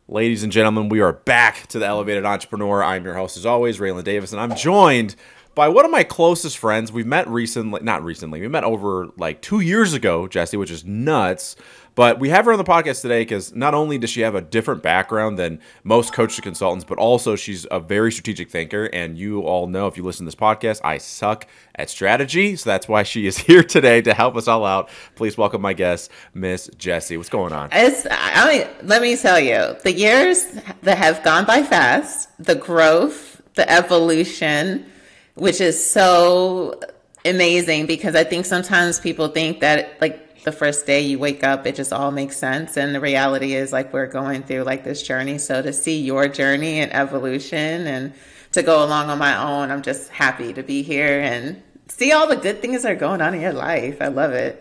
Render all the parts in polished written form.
Ladies and gentlemen, we are back to the Elevated Entrepreneur. I'm your host, as always, Raylen Davis, and I'm joined by one of my closest friends. We've met we met over like 2 years ago, Jesse, which is nuts. But we have her on the podcast today because not only does she have a different background than most coaches and consultants, but also she's a very strategic thinker. And you all know, if you listen to this podcast, I suck at strategy. So that's why she is here today to help us all out. Please welcome my guest, Miss Jesse. What's going on? Let me tell you, the years that have gone by fast, the growth, the evolution, which is so amazing, because I think sometimes people think that like the first day you wake up, it just all makes sense. And the reality is like we're going through like this journey. So to see your journey and evolution and to go along on my own, I'm just happy to be here and see all the good things that are going on in your life. I love it.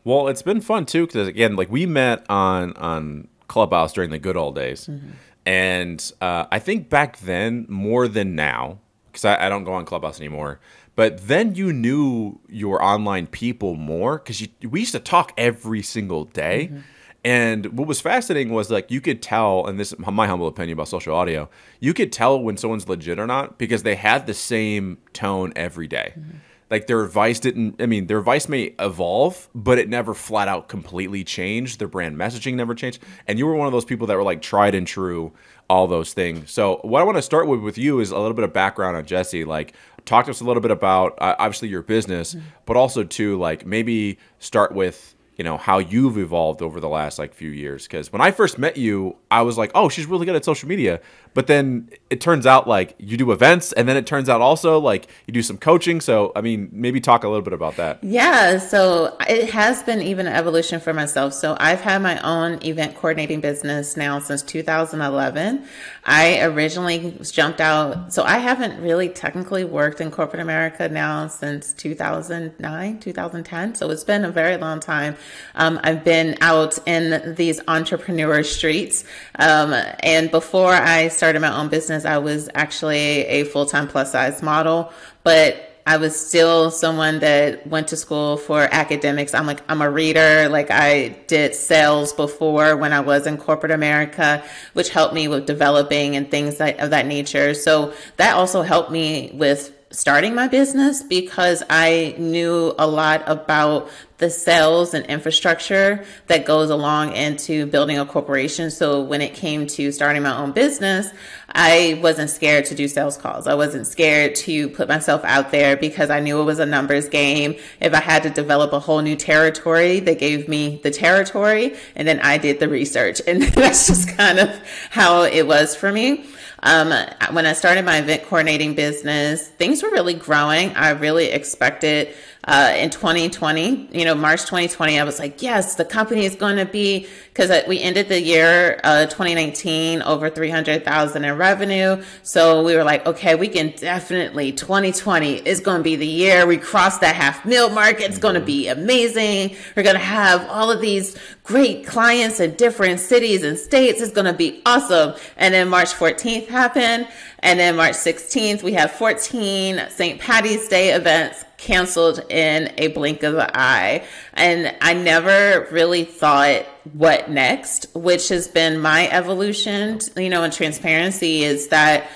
Well, it's been fun too, because again, like we met on Clubhouse during the good old days. Mm-hmm. And I think back then more than now, because I don't go on Clubhouse anymore. But then you knew your online people more, because we used to talk every single day. Mm-hmm. And what was fascinating was like you could tell, and this is my humble opinion about social audio, you could tell when someone's legit or not because they had the same tone every day. Mm-hmm. Like their advice their advice may evolve, but it never flat out completely changed. Their brand messaging never changed. And you were one of those people that were like tried and true, all those things. So what I want to start with you is a little bit of background on Jesse. Like talk to us a little bit about obviously your business, but also too, like maybe start with, you know, how you've evolved over the last like few years. Because when I first met you, I was like, oh, she's really good at social media. But then it turns out like you do events, and then it turns out also like you do some coaching. So, I mean, maybe talk a little bit about that. Yeah, so it has been even an evolution for myself. So I've had my own event coordinating business now since 2011. I originally jumped out. So I haven't really technically worked in corporate America now since 2009, 2010. So it's been a very long time. I've been out in these entrepreneur streets. And before I started my own business, I was actually a full-time plus size model, but I was still someone that went to school for academics. I'm a reader. Like I did sales before when I was in corporate America, which helped me with developing and things of that nature. So that also helped me with starting my business because I knew a lot about the sales and infrastructure that goes along into building a corporation. So when it came to starting my own business, I wasn't scared to do sales calls. I wasn't scared to put myself out there because I knew it was a numbers game. If I had to develop a whole new territory, they gave me the territory and then I did the research. And that's just kind of how it was for me. When I started my event coordinating business, things were really growing. I really expected in 2020, March 2020, I was like, yes, the company is going to be, because we ended the year 2019 over 300,000 in revenue. So we were like, okay, we can definitely, 2020 is going to be the year we cross that $500,000 mark. It's going to be amazing. We're going to have all of these great clients in different cities and states. It's going to be awesome. And then March 14th happened. And then March 16th, we have 14 St. Patty's Day events canceled in a blink of an eye. And I never really thought what next, which has been my evolution, and transparency is that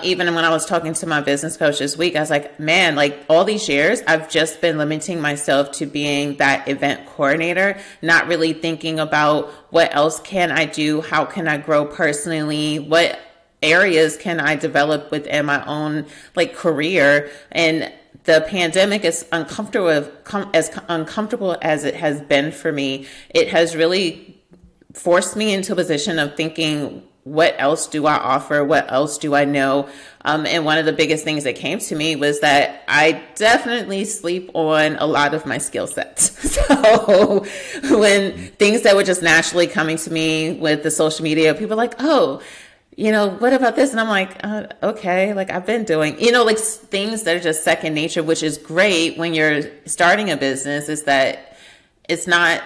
even when I was talking to my business coach this week, I was like, man, like all these years, I've just been limiting myself to being that event coordinator, not really thinking about what else can I do? How can I grow personally? What areas can I develop within my own career? And the pandemic is as uncomfortable as it has been for me. It has really forced me into a position of thinking, what else do I offer? What else do I know? And one of the biggest things that came to me was that I definitely sleep on a lot of my skill sets. So when things that were just naturally coming to me with the social media, people are like, oh, what about this? And I'm like, okay, like I've been doing, things that are just second nature, which is great when you're starting a business, is that it's not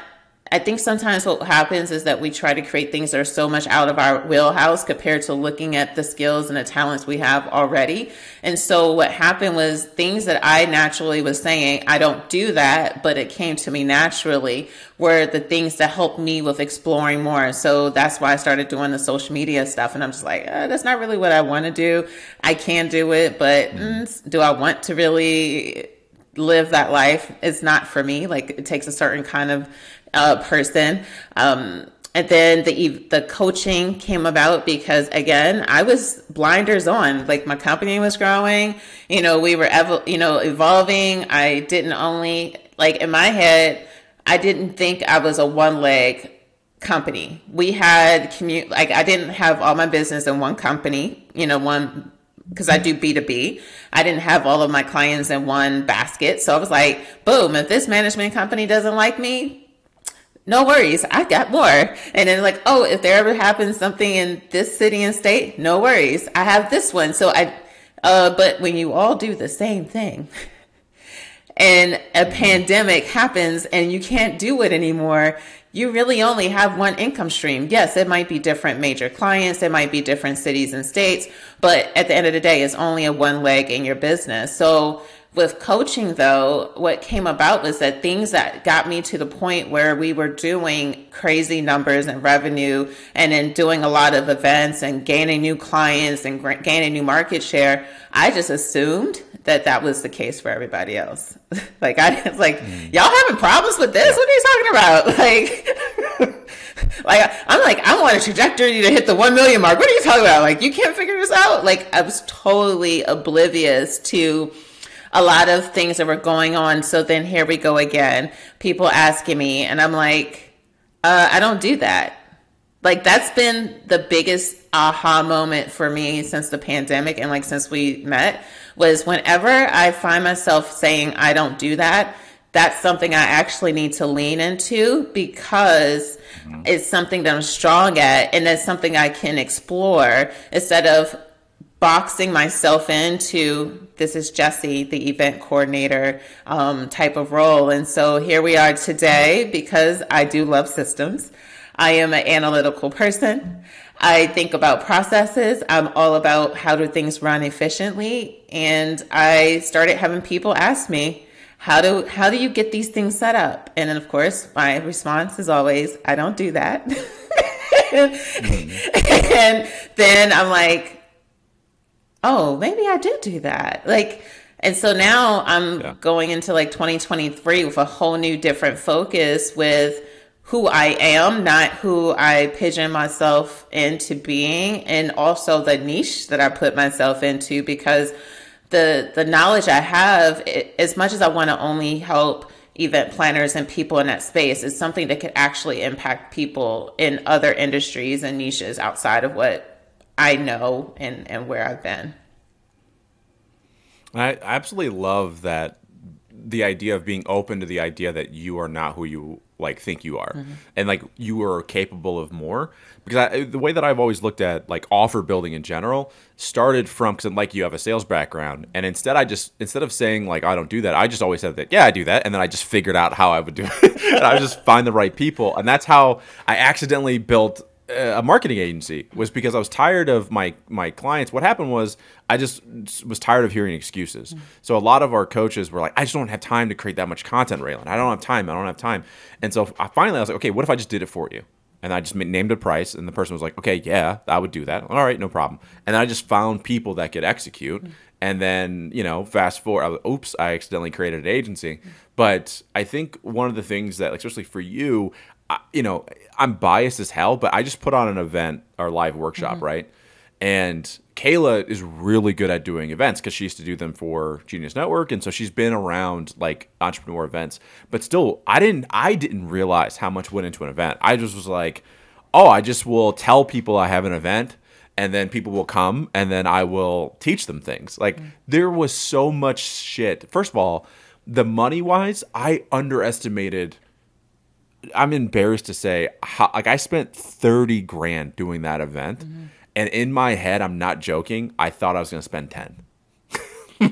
I think sometimes what happens is that we try to create things that are so much out of our wheelhouse compared to looking at the skills and the talents we have already. And so what happened was things that I naturally was saying, I don't do that, but it came to me naturally, were the things that helped me with exploring more. So that's why I started doing the social media stuff. And I'm just like, that's not really what I want to do. I can do it, but do I want to really live that life? It's not for me. Like, it takes a certain kind of person. And then the coaching came about because, again, I was blinders on. Like, my company was growing, we were evolving. I didn't only, like, in my head, I didn't think I was a one-leg company. We had I didn't have all my business in one company, because I do B2B. I didn't have all of my clients in one basket. So I was like, boom, if this management company doesn't like me, no worries, I got more. And then like, oh, if there ever happens something in this city and state, no worries, I have this one. So but when you all do the same thing and a pandemic happens and you can't do it anymore, you really only have one income stream. Yes, it might be different major clients, it might be different cities and states, but at the end of the day, it's only a one leg in your business. So with coaching, though, what came about was that things that got me to the point where we were doing crazy numbers and revenue and then doing a lot of events and gaining new clients and gaining new market share, I just assumed that was the case for everybody else. Like, y'all having problems with this? What are you talking about? I want a trajectory to hit the 1 million mark. What are you talking about? Like, you can't figure this out? Like, I was totally oblivious to a lot of things that were going on. So then here we go again, people asking me, and I'm like, I don't do that. Like, that's been the biggest aha moment for me since the pandemic and like since we met, was whenever I find myself saying I don't do that, that's something I actually need to lean into, because it's something that I'm strong at and it's something I can explore instead of boxing myself into, this is Jesse, the event coordinator type of role. And so here we are today, because I do love systems. I am an analytical person. I think about processes. I'm all about how do things run efficiently. And I started having people ask me, how do you get these things set up? And then, of course, my response is always, I don't do that. And then I'm like, oh, maybe I do that. Like, and so now I'm going into like 2023 with a whole new different focus with who I am, not who I pigeon myself into being, and also the niche that I put myself into, because the knowledge I have, as much as I want to only help event planners and people in that space, is something that could actually impact people in other industries and niches outside of what I know and where I've been. I absolutely love that, the idea of being open to the idea that you are not who you like think you are, and like you are capable of more. Because the way that I've always looked at like offer building in general started from, because like you have a sales background, and instead of saying like I don't do that, I just always said that I do that, and then I just figured out how I would do it. And I would just find the right people, and that's how I accidentally built a marketing agency, was because I was tired of my clients. What happened was I just was tired of hearing excuses. So a lot of our coaches were like, I just don't have time to create that much content, Raylen. I don't have time. And so I was like, okay, what if I just did it for you? And I just named a price, and the person was like, okay, yeah, I would do that. All right, no problem. And then I just found people that could execute. And then, fast forward, I accidentally created an agency. But I think one of the things that, like, especially for you, I'm biased as hell, but I just put on an event, our live workshop, right? And Kayla is really good at doing events because she used to do them for Genius Network, and so she's been around like entrepreneur events. But still, I didn't realize how much went into an event. I just was like, oh, I just will tell people I have an event, and then people will come, and then I will teach them things. Like there was so much shit. First of all, the money wise, I underestimated. I'm embarrassed to say, I spent $30,000 doing that event, and in my head, I'm not joking, I thought I was going to spend 10.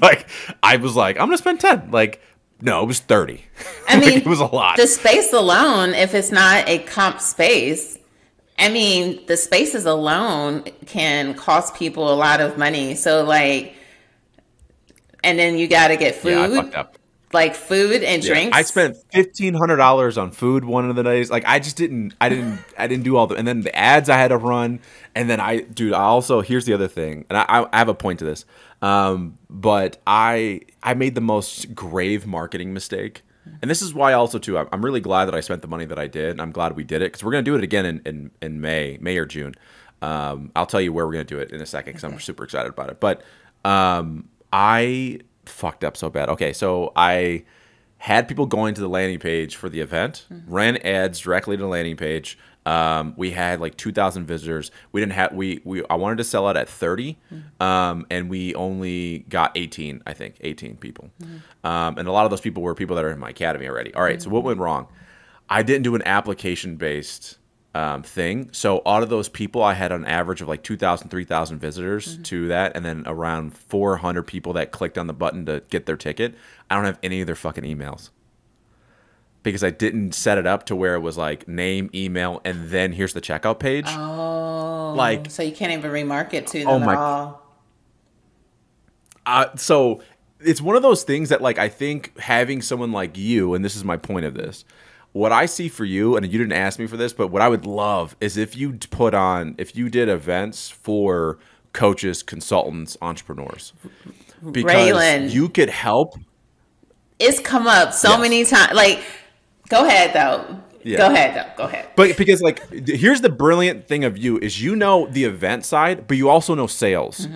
Like I was like, I'm going to spend 10. Like No, it was 30. I mean, it was a lot. The space alone, if it's not a comp space, I mean, the spaces alone can cost people a lot of money. So like, and then you got to get food. Yeah, I fucked up. Like food and drinks. I spent $1,500 on food one of the days. Like I didn't do all the, and then the ads I had to run. And then I also, here's the other thing. And I have a point to this. But I made the most grave marketing mistake. And this is why also too, I'm really glad that I spent the money that I did. And I'm glad we did it because we're going to do it again in May or June. I'll tell you where we're going to do it in a second because I'm super excited about it. But I fucked up so bad. Okay, so I had people going to the landing page for the event, ran ads directly to the landing page. We had like 2,000 visitors. We didn't have I wanted to sell it at 30, and we only got 18 people. And a lot of those people were people that are in my academy already. All right, so what went wrong? I didn't do an application based thing. So out of those people, I had an average of like 2,000, 3,000 visitors to that, and then around 400 people that clicked on the button to get their ticket. I don't have any of their fucking emails because I didn't set it up to where it was like name, email, and then here's the checkout page. Oh, like so you can't even remarket to them at all. So it's one of those things that like I think having someone like you, and this is my point of this. What I see for you, and you didn't ask me for this, but what I would love is if you did events for coaches, consultants, entrepreneurs. Because Raylen, you could help. It's come up so many times. Like, go ahead though. Yeah. Go ahead. But because like, here's the brilliant thing of you is you know the event side, but you also know sales.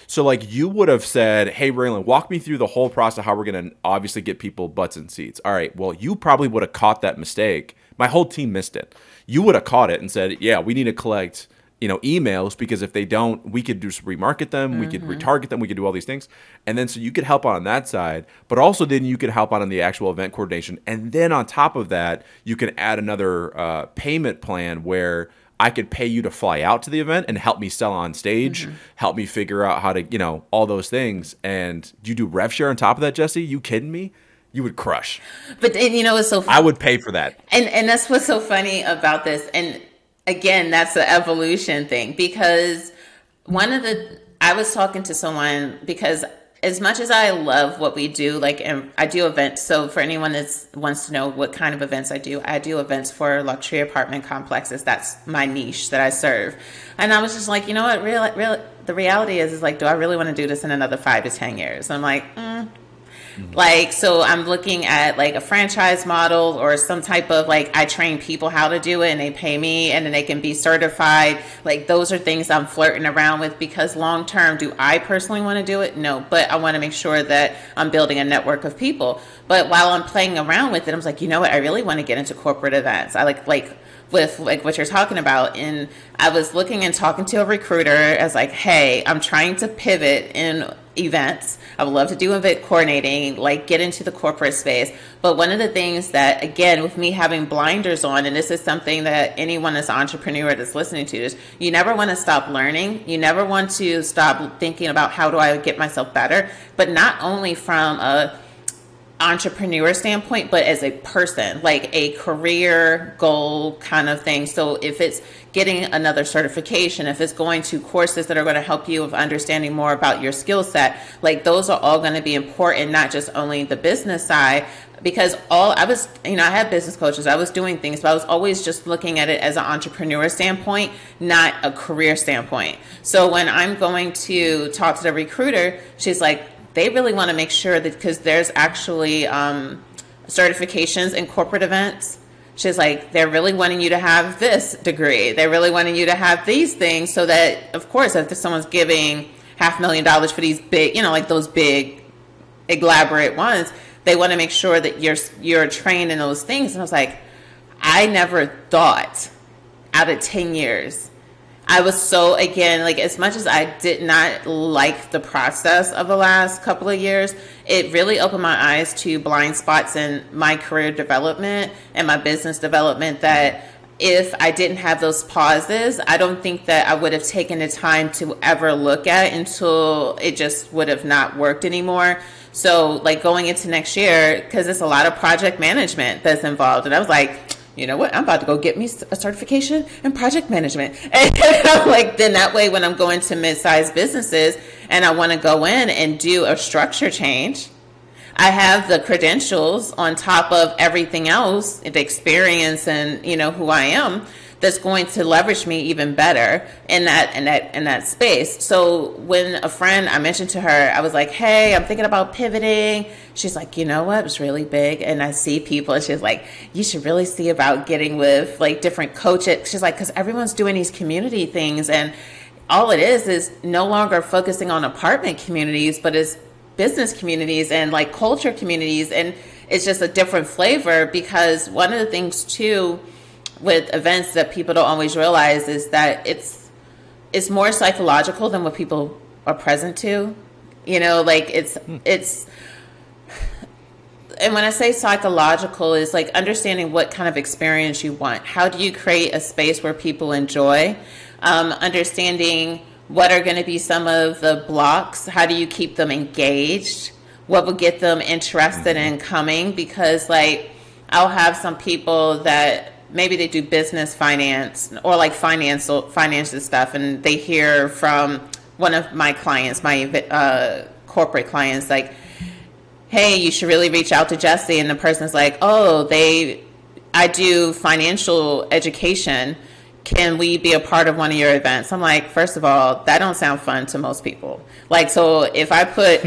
So like you would have said, hey, Raylen, walk me through the whole process of how we're going to obviously get people butts in seats. All right, well, you probably would have caught that mistake. My whole team missed it. You would have caught it and said, yeah, we need to collect, emails because if they don't, we could just remarket them. We could retarget them. We could do all these things. And then so you could help on that side, but also then you could help on the actual event coordination. And then on top of that, you can add another payment plan where I could pay you to fly out to the event and help me sell on stage, help me figure out how to, all those things. And you do rev share on top of that, Jesse? You kidding me? You would crush. But it's so funny. I would pay for that. And that's what's so funny about this. And again, that's the evolution thing because I was talking to someone because as much as I love what we do, and I do events. So for anyone that wants to know what kind of events I do events for luxury apartment complexes. That's my niche that I serve. And I was just like, you know what? The reality is like, do I really want to do this in another 5 to 10 years? And I'm like, so I'm looking at like a franchise model or some type of I train people how to do it and they pay me and then they can be certified. Like those are things I'm flirting around with because long term, do I personally want to do it? No, but I want to make sure that I'm building a network of people. But while I'm playing around with it, I'm like, you know what? I really want to get into corporate events. I like with what you're talking about. And I was looking and talking to a recruiter as like, hey, I'm trying to pivot in events. I would love to do event coordinating, get into the corporate space. But one of the things that, again, with me having blinders on, and this is something that anyone that's an entrepreneur that's listening to this, you never want to stop learning. You never want to stop thinking about how do I get myself better, but not only from a entrepreneur standpoint, but as a person, like a career goal kind of thing. So if it's getting another certification, if it's going to courses that are going to help you with understanding more about your skill set, those are all going to be important, not just only the business side, because I had business coaches, I was doing things, but I was always just looking at it as an entrepreneur standpoint, not a career standpoint. So when I'm going to talk to the recruiter, she's like, they really want to make sure that because there's actually certifications in corporate events. She's like, they're really wanting you to have this degree. They're really wanting you to have these things so that, of course, if someone's giving $500,000 for these big, those big, elaborate ones, they want to make sure that you're trained in those things. And I was like, I never thought out of 10 years. I was so, again, as much as I did not like the process of the last couple of years, it really opened my eyes to blind spots in my career development and my business development that if I didn't have those pauses, I don't think that I would have taken the time to ever look at until it just would have not worked anymore. So like going into next year, because it's a lot of project management that's involved. And I was like, you know what? I'm about to go get me a certification in project management. And I'm like, then that way when I'm going to mid-sized businesses and I want to go in and do a structure change, I have the credentials on top of everything else, the experience and, you know, who I am, that's going to leverage me even better in that space. So when a friend, I mentioned to her, I was like, hey, I'm thinking about pivoting. She's like, you know what? It's really big. And I see people, and she's like, you should really see about getting with like different coaches. She's like, because everyone's doing these community things, and all it is no longer focusing on apartment communities, but it's business communities and like culture communities. And it's just a different flavor, because one of the things too with events that people don't always realize is that it's more psychological than what people are present to. You know, like it's and when I say psychological, is like understanding what kind of experience you want. How do you create a space where people enjoy? Understanding what are going to be some of the blocks. How do you keep them engaged? What will get them interested in coming? Because like I'll have some people that maybe they do business finance or like financial stuff, and they hear from one of my clients, my corporate clients, like, hey, you should really reach out to Jesse. And the person's like, oh, I do financial education. Can we be a part of one of your events? I'm like, first of all, that don't sound fun to most people. Like, so if I put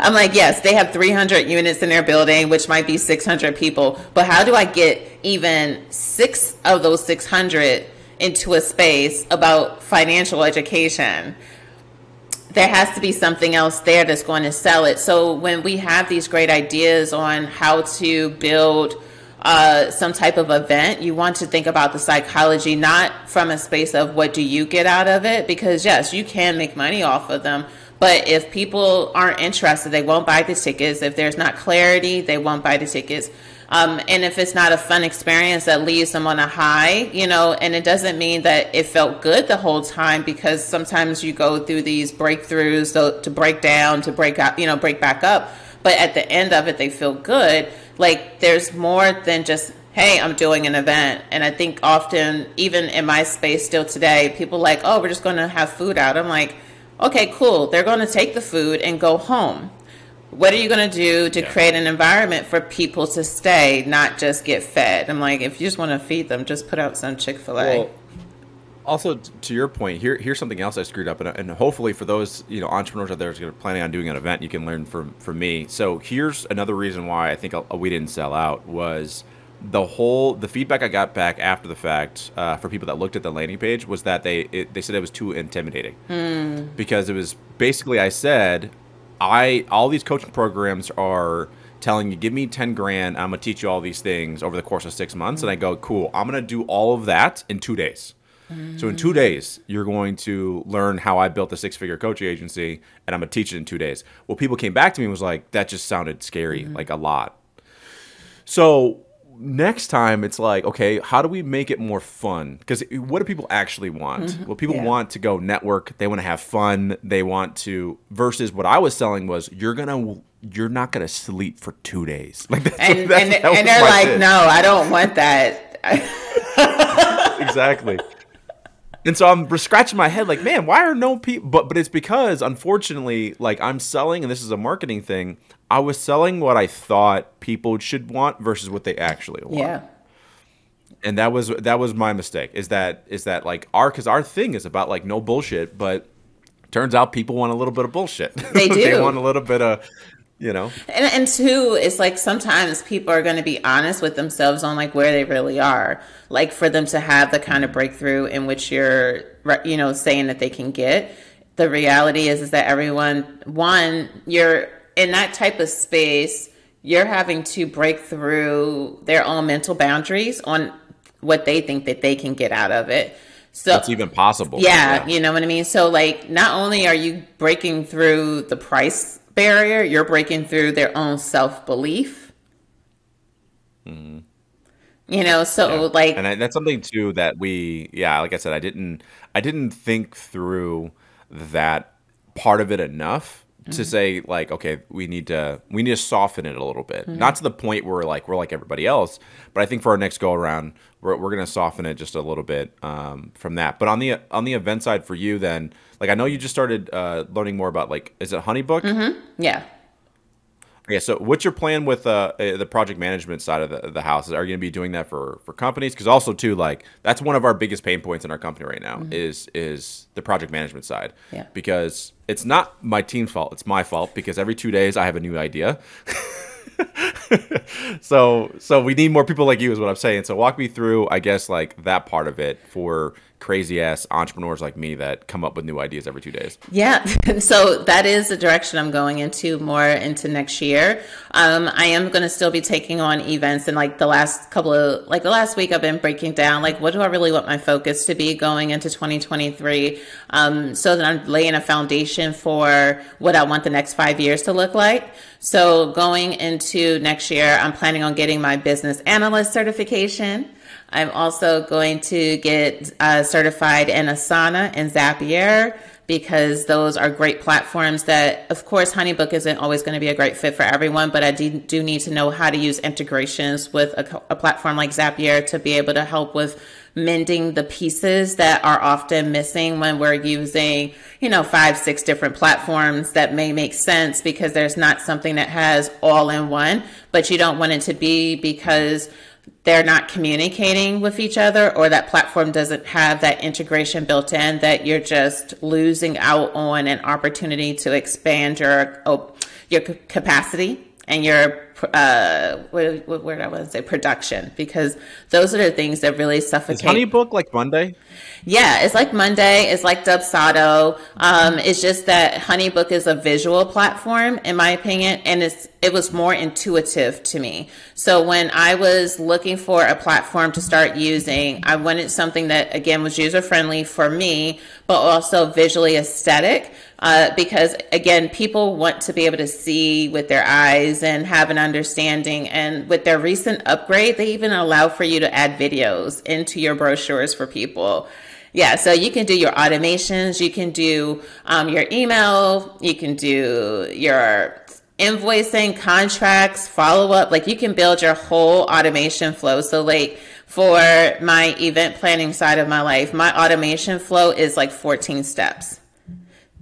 I'm like, yes, they have 300 units in their building, which might be 600 people. But how do I get even 6 of those 600 into a space about financial education? There has to be something else there that's going to sell it. So when we have these great ideas on how to build some type of event, you want to think about the psychology, not from a space of what do you get out of it? Because yes, you can make money off of them. But if people aren't interested, they won't buy the tickets. If there's not clarity, they won't buy the tickets. And if it's not a fun experience that leaves them on a high, you know, and it doesn't mean that it felt good the whole time, because sometimes you go through these breakthroughs to break down, to break out, you know, break back up. But at the end of it, they feel good. Like there's more than just, hey, I'm doing an event. And I think often, even in my space still today, people like, oh, we're just going to have food out. I'm like, okay, cool. They're going to take the food and go home. What are you going to do to create an environment for people to stay, not just get fed? I'm like, if you just want to feed them, just put out some Chick-fil-A. Well, also, to your point, here's something else I screwed up, and hopefully for those entrepreneurs out there who are planning on doing an event, you can learn from me. So here's another reason why I think we didn't sell out was the feedback I got back after the fact for people that looked at the landing page was that they said it was too intimidating because it was basically, I said, all these coaching programs are telling you, give me 10 grand, I'm gonna teach you all these things over the course of 6 months. And I go, cool, I'm gonna do all of that in 2 days. So in 2 days, you're going to learn how I built a 6-figure coaching agency, and I'm gonna teach it in 2 days. Well, people came back to me and was like, that just sounded scary, like a lot. So next time it's like, okay, how do we make it more fun? Because what do people actually want? Well, people want to go network. They want to have fun. They want to, versus what I was selling was you're not gonna sleep for 2 days. Like and they're like, no, I don't want that. Exactly. And so I'm scratching my head like, man, why are no people? But it's because, unfortunately, like I'm selling, and this is a marketing thing, I was selling what I thought people should want versus what they actually want. Yeah. And that was my mistake. Is that like because our thing is about like no bullshit, but turns out people want a little bit of bullshit. They do. They want a little bit of, And two, it's like sometimes people are going to be honest with themselves on like where they really are. Like for them to have the kind of breakthrough in which you're, saying that they can get. The reality is that you're in that type of space, you're having to break through their own mental boundaries on what they think that they can get out of it. So it's even possible. Yeah, you know what I mean? So like not only are you breaking through the price barrier, you're breaking through their own self-belief. Mm-hmm. Like, and that's something too that like I said, I didn't think through that part of it enough. to say like, okay, we need to soften it a little bit, not to the point where like we're like everybody else, but I think for our next go around, we're going to soften it just a little bit from that. But on the event side for you, then, like I know you just started learning more about like, is it Honeybook? Yeah. Okay, so what's your plan with the project management side of the house? Are you going to be doing that for companies? Because also too, like that's one of our biggest pain points in our company right now is the project management side. Yeah. Because it's not my team's fault; it's my fault. Because every 2 days I have a new idea. So we need more people like you, is what I'm saying. So walk me through, I guess, like that part of it for crazy ass entrepreneurs like me that come up with new ideas every 2 days. Yeah. So that is the direction I'm going into more into next year. I am going to still be taking on events, and like the last week I've been breaking down, like, what do I really want my focus to be going into 2023? So that I'm laying a foundation for what I want the next 5 years to look like. So going into next year, I'm planning on getting my business analyst certification. I'm also going to get certified in Asana and Zapier, because those are great platforms that, of course, Honeybook isn't always going to be a great fit for everyone, but I do need to know how to use integrations with a platform like Zapier to be able to help with mending the pieces that are often missing when we're using, 5-6 different platforms that may make sense because there's not something that has all in one, but you don't want it to be because they're not communicating with each other, or that platform doesn't have that integration built in, that you're just losing out on an opportunity to expand your capacity and your production, because those are the things that really suffocate. Is Honeybook like Monday? Yeah, it's like Monday. It's like Dubsado. It's just that Honeybook is a visual platform, in my opinion, and it was more intuitive to me. So when I was looking for a platform to start using, I wanted something that, again, was user-friendly for me, but also visually aesthetic. Because again, people want to be able to see with their eyes and have an understanding. And with their recent upgrade, they even allow for you to add videos into your brochures for people. Yeah, so you can do your automations, you can do your email, you can do your invoicing, contracts, follow-up. Like, you can build your whole automation flow. So like for my event planning side of my life, my automation flow is like 14 steps.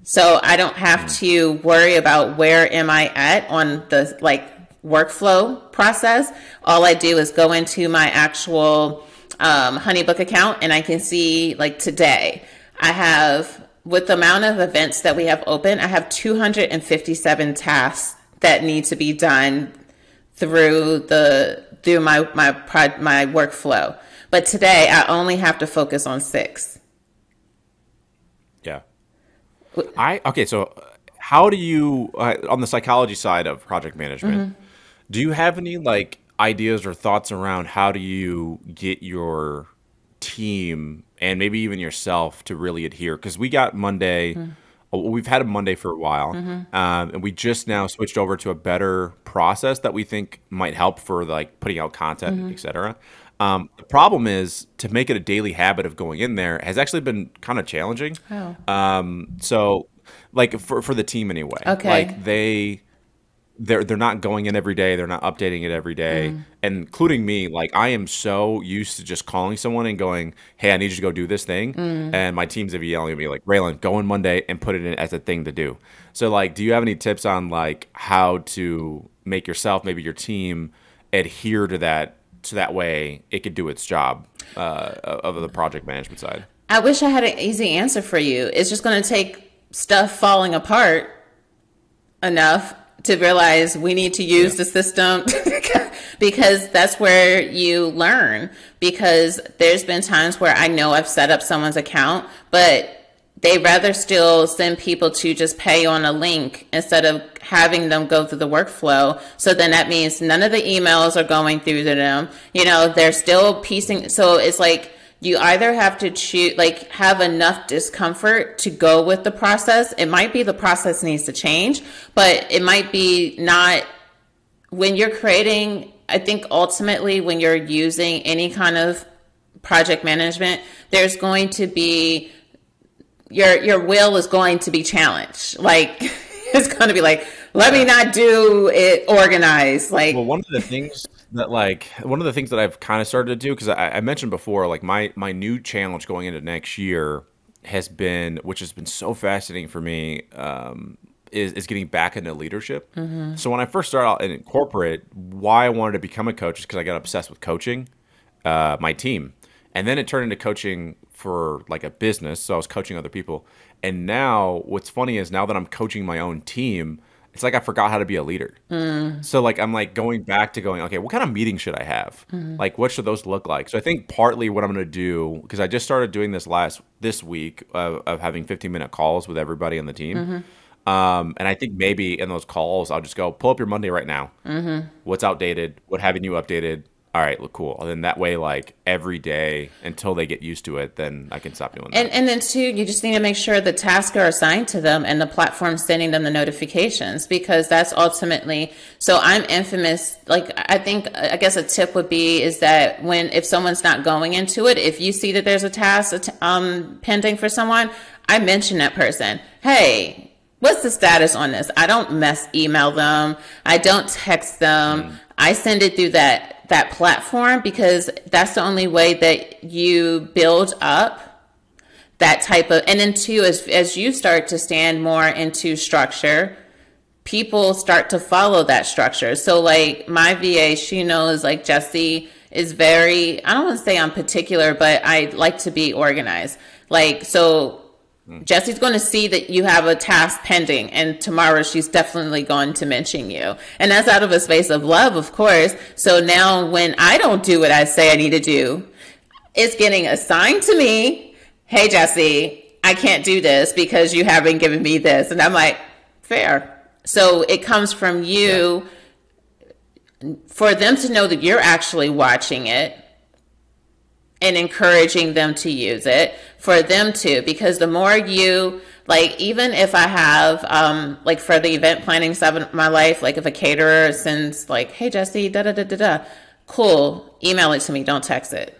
So I don't have to worry about where am I at on the workflow process. All I do is go into my actual Honeybook account, and I can see, like, today I have, with the amount of events that we have open, I have 257 tasks that need to be done through my workflow. But today I only have to focus on 6. Yeah. So how do you, on the psychology side of project management, do you have any ideas or thoughts around how do you get your team and maybe even yourself to really adhere? Because we got Monday, we've had a Monday for a while, and we just now switched over to a better process that we think might help for putting out content, et cetera. The problem is, to make it a daily habit of going in there has actually been kind of challenging. So for the team anyway, they're not going in every day. They're not updating it every day, and including me. I am so used to just calling someone and going, "Hey, I need you to go do this thing," and my team's yelling at me like, "Raylen, go in Monday and put it in as a thing to do." So do you have any tips on how to make yourself, maybe your team, adhere to that? So that way it could do its job of the project management side? I wish I had an easy answer for you. It's just going to take stuff falling apart enough to realize we need to use the system, because that's where you learn. Because there's been times where I know I've set up someone's account, but they rather still send people to just pay on a link instead of having them go through the workflow. So then that means none of the emails are going through to them. They're still piecing. So it's you either have to choose, have enough discomfort to go with the process. It might be the process needs to change, but it might be not. When you're creating, I think ultimately when you're using any kind of project management, there's going to be, your will is going to be challenged. is going to be like, let me not do it organized. Like, well, one of the things that I've kind of started to do, because I mentioned before, like my new challenge going into next year has been, which has been so fascinating for me, is getting back into leadership. So when I first started out in corporate, why I wanted to become a coach is because I got obsessed with coaching my team. And then it turned into coaching for like a business. So I was coaching other people. And now what's funny is now that I'm coaching my own team, it's like I forgot how to be a leader. So like I'm like going back to going, okay, what kind of meeting should I have? Like what should those look like? So I think partly what I'm going to do, because I just started doing this week of having 15-minute calls with everybody on the team. And I think maybe in those calls, I'll just go, pull up your Monday right now. What's outdated? What haven't you updated? All right, look cool. And then that way, like every day until they get used to it, then I can stop doing that. And then too, you just need to make sure the tasks are assigned to them and the platform sending them the notifications, because that's ultimately, so I'm infamous. Like I guess a tip would be is that if someone's not going into it, if you see that there's a task pending for someone, I mention that person. Hey, what's the status on this? I don't email them. I don't text them. I send it through that platform, because that's the only way that you build up that type of, and then too, as you start to stand more into structure, people start to follow that structure. So like my VA, she knows like Jesse is very, I don't want to say I'm particular, but I like to be organized. Like, so Jesse's going to see that you have a task pending, and tomorrow she's definitely going to mention you. And that's out of a space of love, of course. So now when I don't do what I say I need to do, it's getting assigned to me. Hey, Jesse, I can't do this because you haven't given me this. And I'm like, fair. So it comes from you for them to know that you're actually watching it and encouraging them to use it, for them to, because the more you, like, even if I have, like for the event planning stuff in my life, like if a caterer sends like, hey, Jesse, da-da-da-da-da, cool, email it to me, don't text it.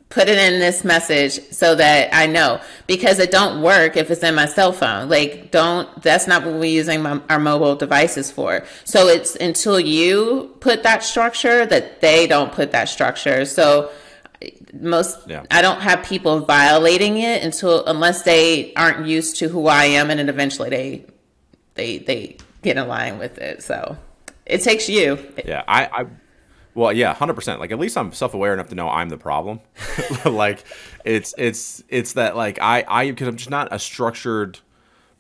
Put it in this message so that I know, because it don't work if it's in my cell phone. Like, that's not what we're using our mobile devices for. So it's until you put that structure that they don't put that structure. So I don't have people violating it unless they aren't used to who I am, and then eventually they get in line with it. So it takes you. Yeah, well, yeah, 100%. Like, at least I'm self-aware enough to know I'm the problem. Like, it's that, like, because I'm just not a structured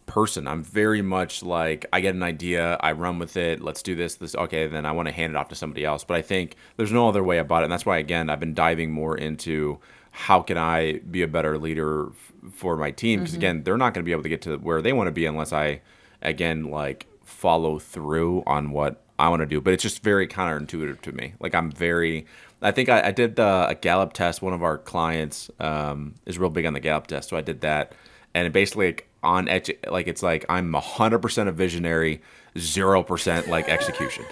person. I'm very much like, I get an idea, I run with it, let's do this, okay, then I want to hand it off to somebody else. But I think there's no other way about it. And that's why, again, I've been diving more into how can I be a better leader for my team? Because, again, they're not going to be able to get to where they want to be unless I, again, like, follow through on what I want to do. But it's just very counterintuitive to me. Like, I think I did a Gallup test. One of our clients is real big on the Gallup test. So I did that. And it basically, like, it's like I'm 100% a visionary, 0% like execution.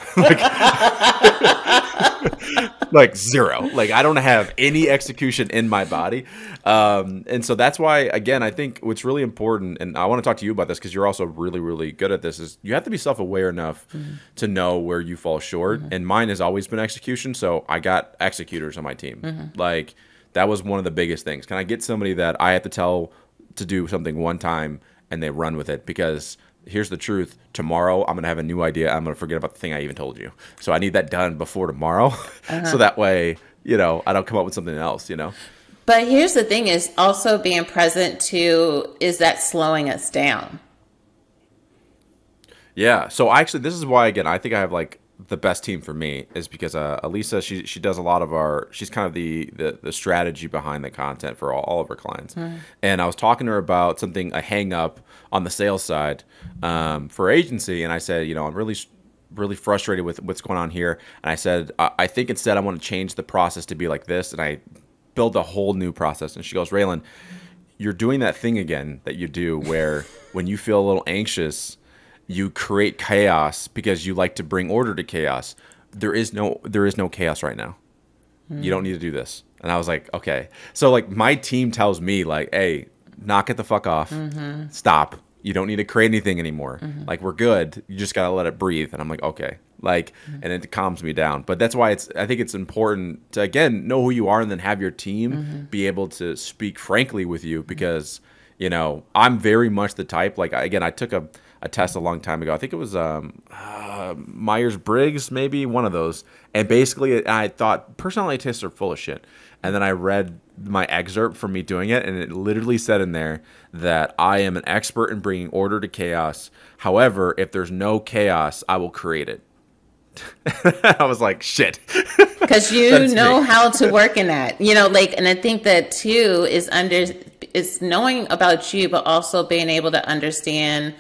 Like zero. Like, I don't have any execution in my body. And so that's why, again, I think what's really important, and I want to talk to you about this because you're also really, really good at this, is you have to be self-aware enough to know where you fall short. And mine has always been execution. So I got executors on my team. Like, that was one of the biggest things. Can I get somebody that I have to tell to do something one time and they run with it? Because here's the truth. Tomorrow, I'm going to have a new idea. I'm going to forget about the thing I even told you. So I need that done before tomorrow. So that way, I don't come up with something else, But here's the thing, is also being present to, is that slowing us down? Yeah. So actually, this is why, again, I think I have like the best team for me is because Elisa, she does a lot of she's kind of the strategy behind the content for all of her clients. And I was talking to her about a hang up on the sales side for agency. And I said, I'm really frustrated with what's going on here. And I said, I think instead I want to change the process to be like this. And I build a whole new process. And she goes, Raylen, you're doing that thing again that you do where when you feel a little anxious, you create chaos because you like to bring order to chaos. There is no chaos right now. You don't need to do this. And I was like, okay. So like my team tells me like, hey, knock it the fuck off. Stop. You don't need to create anything anymore. Like, we're good. You just got to let it breathe. And I'm like, okay. Like, and it calms me down. But that's why I think it's important to, again, know who you are and then have your team be able to speak frankly with you, because, you know, I'm very much the type, like, again, I took a test a long time ago. I think it was Myers-Briggs, maybe one of those. And basically I thought personality tests are full of shit. And then I read my excerpt from me doing it, and it literally said in there that I am an expert in bringing order to chaos. However, if there's no chaos, I will create it. I was like, shit. Because you know how to work in that, you know, like, and I think that too is knowing about you, but also being able to understand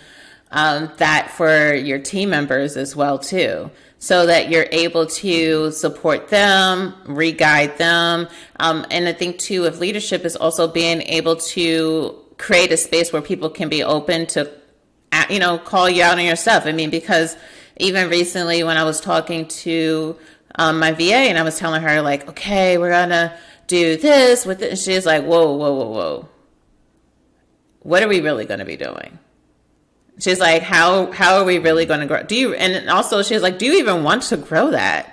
that for your team members as well too, so that you're able to support them, re-guide them. And I think too, of leadership is also being able to create a space where people can be open to, you know, call you out on your stuff. I mean, because even recently when I was talking to my VA and I was telling her like, okay, we're gonna do this with it. And she's like, whoa. What are we really going to be doing? She's like, how are we really going to grow? And also she's like, do you even want to grow that?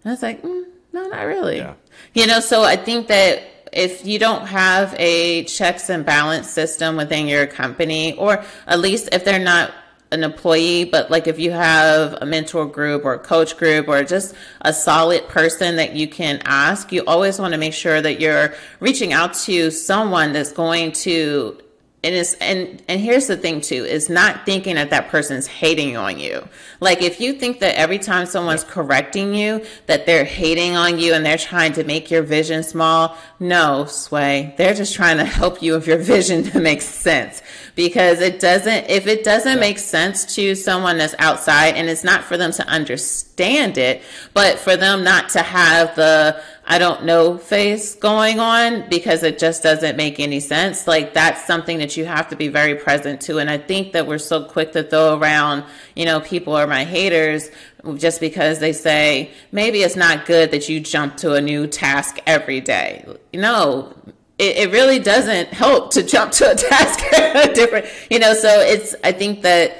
And I was like, no, not really. Yeah. You know, so I think that if you don't have a checks and balance system within your company, or at least if they're not an employee, but like if you have a mentor group or a coach group or just a solid person that you can ask, you always want to make sure that you're reaching out to someone that's going to, and here's the thing too, is not thinking that that person's hating on you. Like if you think that every time someone's correcting you, that they're hating on you and they're trying to make your vision small, no, Sway. They're just trying to help you with your vision to make sense. Because if it doesn't make sense to someone that's outside, and it's not for them to understand it, but for them not to have the I don't know face going on because it just doesn't make any sense. Like that's something that you have to be very present to. And I think that we're so quick to throw around, you know, people are my haters just because they say maybe it's not good that you jump to a new task every day. No, it really doesn't help to jump to a task different, you know, so I think that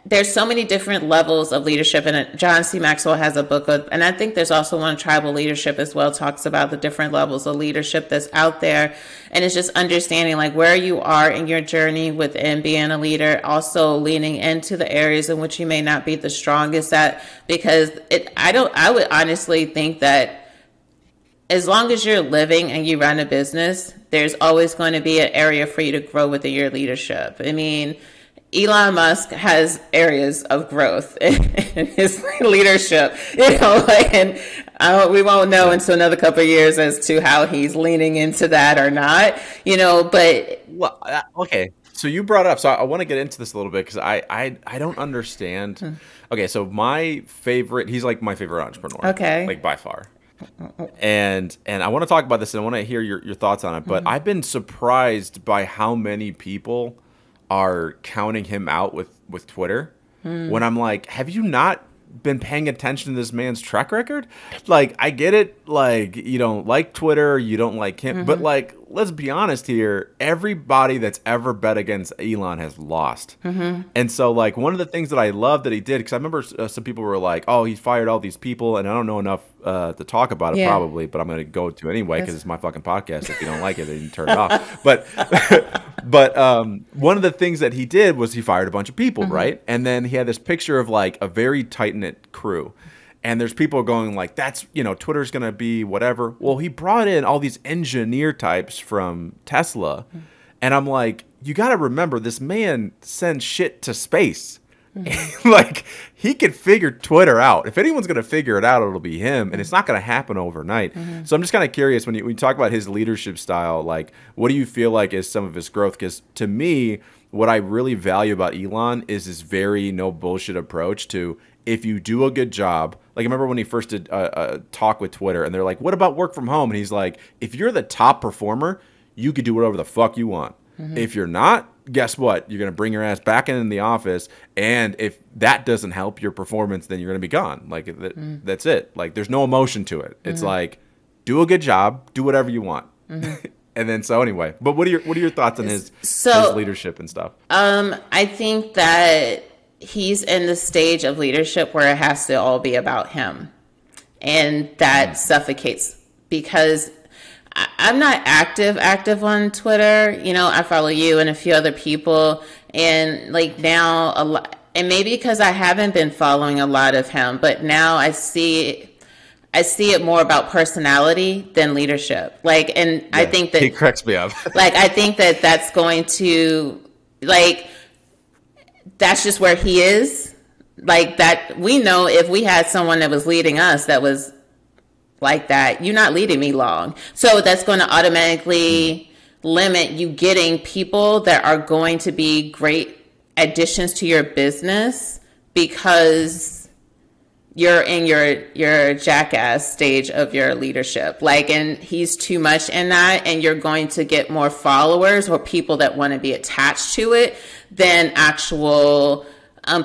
there's so many different levels of leadership, and John C. Maxwell has a book, and I think there's also one, Tribal Leadership as well, talks about the different levels of leadership that's out there. And it's just understanding like where you are in your journey within being a leader, also leaning into the areas in which you may not be the strongest at, because I would honestly think that as long as you're living and you run a business, there's always going to be an area for you to grow within your leadership. I mean, Elon Musk has areas of growth in his leadership, you know, and we won't know until another couple of years as to how he's leaning into that or not, you know, but. Well, okay. So you brought up, so I want to get into this a little bit because I don't understand. Okay. So he's like my favorite entrepreneur. Okay. Like by far. And I want to talk about this and I want to hear your thoughts on it, but I've been surprised by how many people are counting him out with Twitter when I'm like, have you not been paying attention to this man's track record? Like, I get it, like, you don't like Twitter, you don't like him, but like, let's be honest here, everybody that's ever bet against Elon has lost. And so like one of the things that I love that he did, because I remember some people were like, oh, he fired all these people, and I don't know enough to talk about it probably, but I'm going to go to anyway because it's my fucking podcast. If you don't like it, then you can turn it off. But one of the things that he did was he fired a bunch of people, right? And then he had this picture of like a very tight-knit crew. And there's people going like, that's, you know, Twitter's going to be whatever. Well, he brought in all these engineer types from Tesla. And I'm like, you got to remember, this man sends shit to space. Like, he could figure Twitter out. If anyone's going to figure it out, it'll be him. And it's not going to happen overnight. So I'm just kind of curious, when you talk about his leadership style, like, what do you feel like is some of his growth? Because to me, what I really value about Elon is this very no bullshit approach to, if you do a good job, like I remember when he first did a talk with Twitter and they're like, what about work from home? And he's like, if you're the top performer, you could do whatever the fuck you want. If you're not, guess what? You're going to bring your ass back in the office. And if that doesn't help your performance, then you're going to be gone. Like that's it. Like there's no emotion to it. It's like, do a good job, do whatever you want. And then so anyway, but what are your thoughts on his leadership and stuff? I think that he's in the stage of leadership where it has to all be about him, and that suffocates, because I'm not active on Twitter. You know, I follow you and a few other people, and like now a lot, and maybe because I haven't been following a lot of him, but now I see it more about personality than leadership. Like, and yeah, I think that he cracks me up. Like, I think that that's going to, like, that's just where he is. Like, that we know if we had someone that was leading us that was like that, you're not leading me long. So that's going to automatically limit you getting people that are going to be great additions to your business, because you're in your jackass stage of your leadership. Like, and he's too much in that, and you're going to get more followers or people that want to be attached to it than actual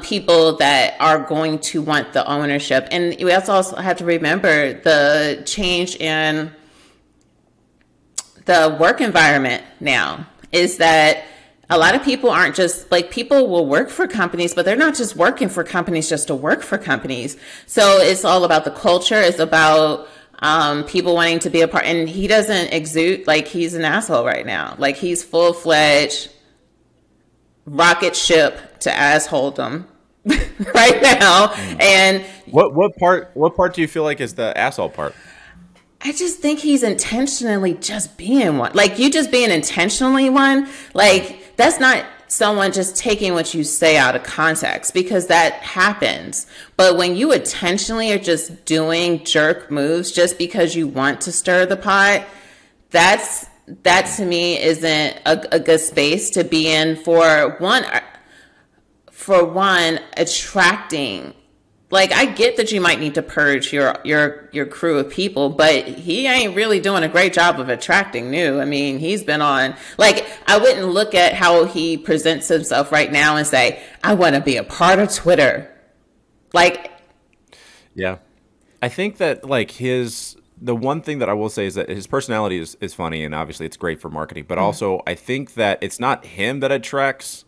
people that are going to want the ownership. And we also have to remember the change in the work environment now is that a lot of people aren't just, like, people will work for companies, but they're not just working for companies just to work for companies. So it's all about the culture. It's about people wanting to be a part. And he doesn't exude, like, he's an asshole right now. Like, he's full-fledged rocket ship to assholedom right now. And what part do you feel like is the asshole part? I just think he's intentionally just being one. Like, you just being intentionally one, like, that's not someone just taking what you say out of context, because that happens. But when you intentionally are just doing jerk moves just because you want to stir the pot, that to me isn't a good space to be in for one attracting. Like, I get that you might need to purge your crew of people, but he ain't really doing a great job of attracting new. I mean, he's been on, like, I wouldn't look at how he presents himself right now and say, I want to be a part of Twitter. Like, yeah, I think that, like, the one thing that I will say is that his personality is funny, and obviously it's great for marketing, but also I think that it's not him that attracts,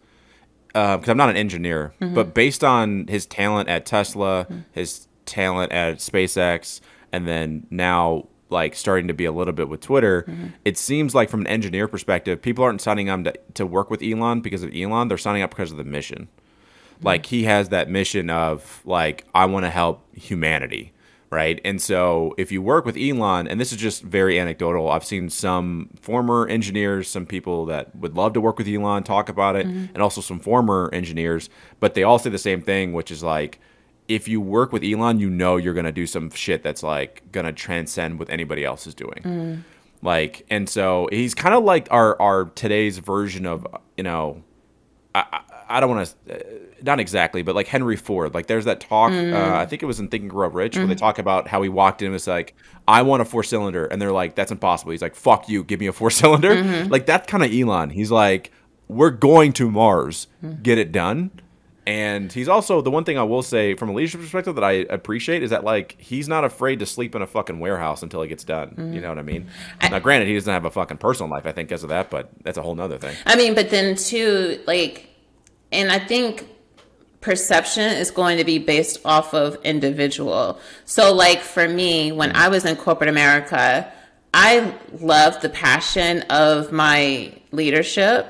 because I'm not an engineer, but based on his talent at Tesla, his talent at SpaceX, and then now, like, starting to be a little bit with Twitter, it seems like from an engineer perspective, people aren't signing up to work with Elon because of Elon. They're signing up because of the mission. Like, he has that mission of, like, I want to help humanity, right? And so if you work with Elon, and this is just very anecdotal, I've seen some former engineers, some people that would love to work with Elon talk about it, and also some former engineers, but they all say the same thing, which is like, if you work with Elon, you know you're going to do some shit that's, like, going to transcend what anybody else is doing. Like, and so he's kind of like our today's version of, you know, I don't want to, not exactly, but like Henry Ford. Like, there's that talk, I think it was in Think and Grow Rich, where they talk about how he walked in and was like, I want a 4-cylinder. And they're like, that's impossible. He's like, fuck you, give me a 4-cylinder. Like, that's kind of Elon. He's like, we're going to Mars, get it done. And he's also, the one thing I will say from a leadership perspective that I appreciate is that, like, he's not afraid to sleep in a fucking warehouse until it gets done. You know what I mean? Now, granted, he doesn't have a fucking personal life, I think, because of that, but that's a whole nother thing. I mean, but then too, like, and I think perception is going to be based off of individual. So, like, for me, when I was in corporate America, I loved the passion of my leadership.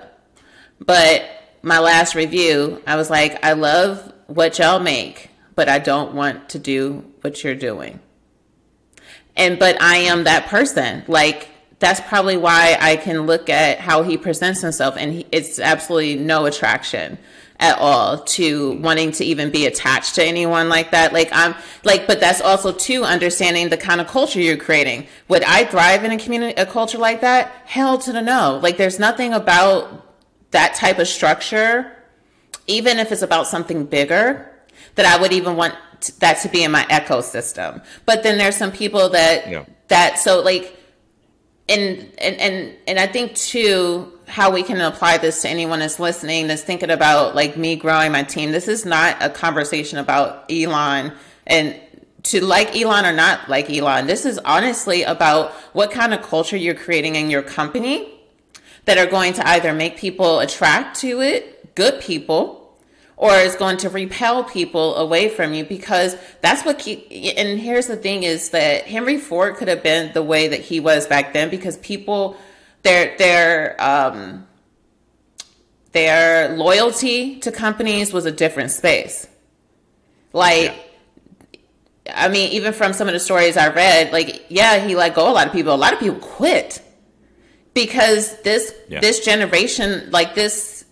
But my last review, I was like, I love what y'all make, but I don't want to do what you're doing. But I am that person. Like, that's probably why I can look at how he presents himself, and it's absolutely no attraction at all to wanting to even be attached to anyone like that. Like, I'm like, but that's also too understanding the kind of culture you're creating. Would I thrive in a culture like that? Hell to the no. Like, there's nothing about that type of structure, even if it's about something bigger, that I would even want that to be in my ecosystem. But then there's some people that so, like, and I think too, how we can apply this to anyone that's listening, that's thinking about, like, me growing my team. This is not a conversation about Elon and to like Elon or not like Elon. This is honestly about what kind of culture you're creating in your company that are going to either make people attract to it, good people, or is going to repel people away from you, because that's what and here's the thing is that Henry Ford could have been the way that he was back then, because people, their loyalty to companies was a different space. Like, I mean, even from some of the stories I read, like, yeah, he let go a lot of people. A lot of people quit because this generation, like this,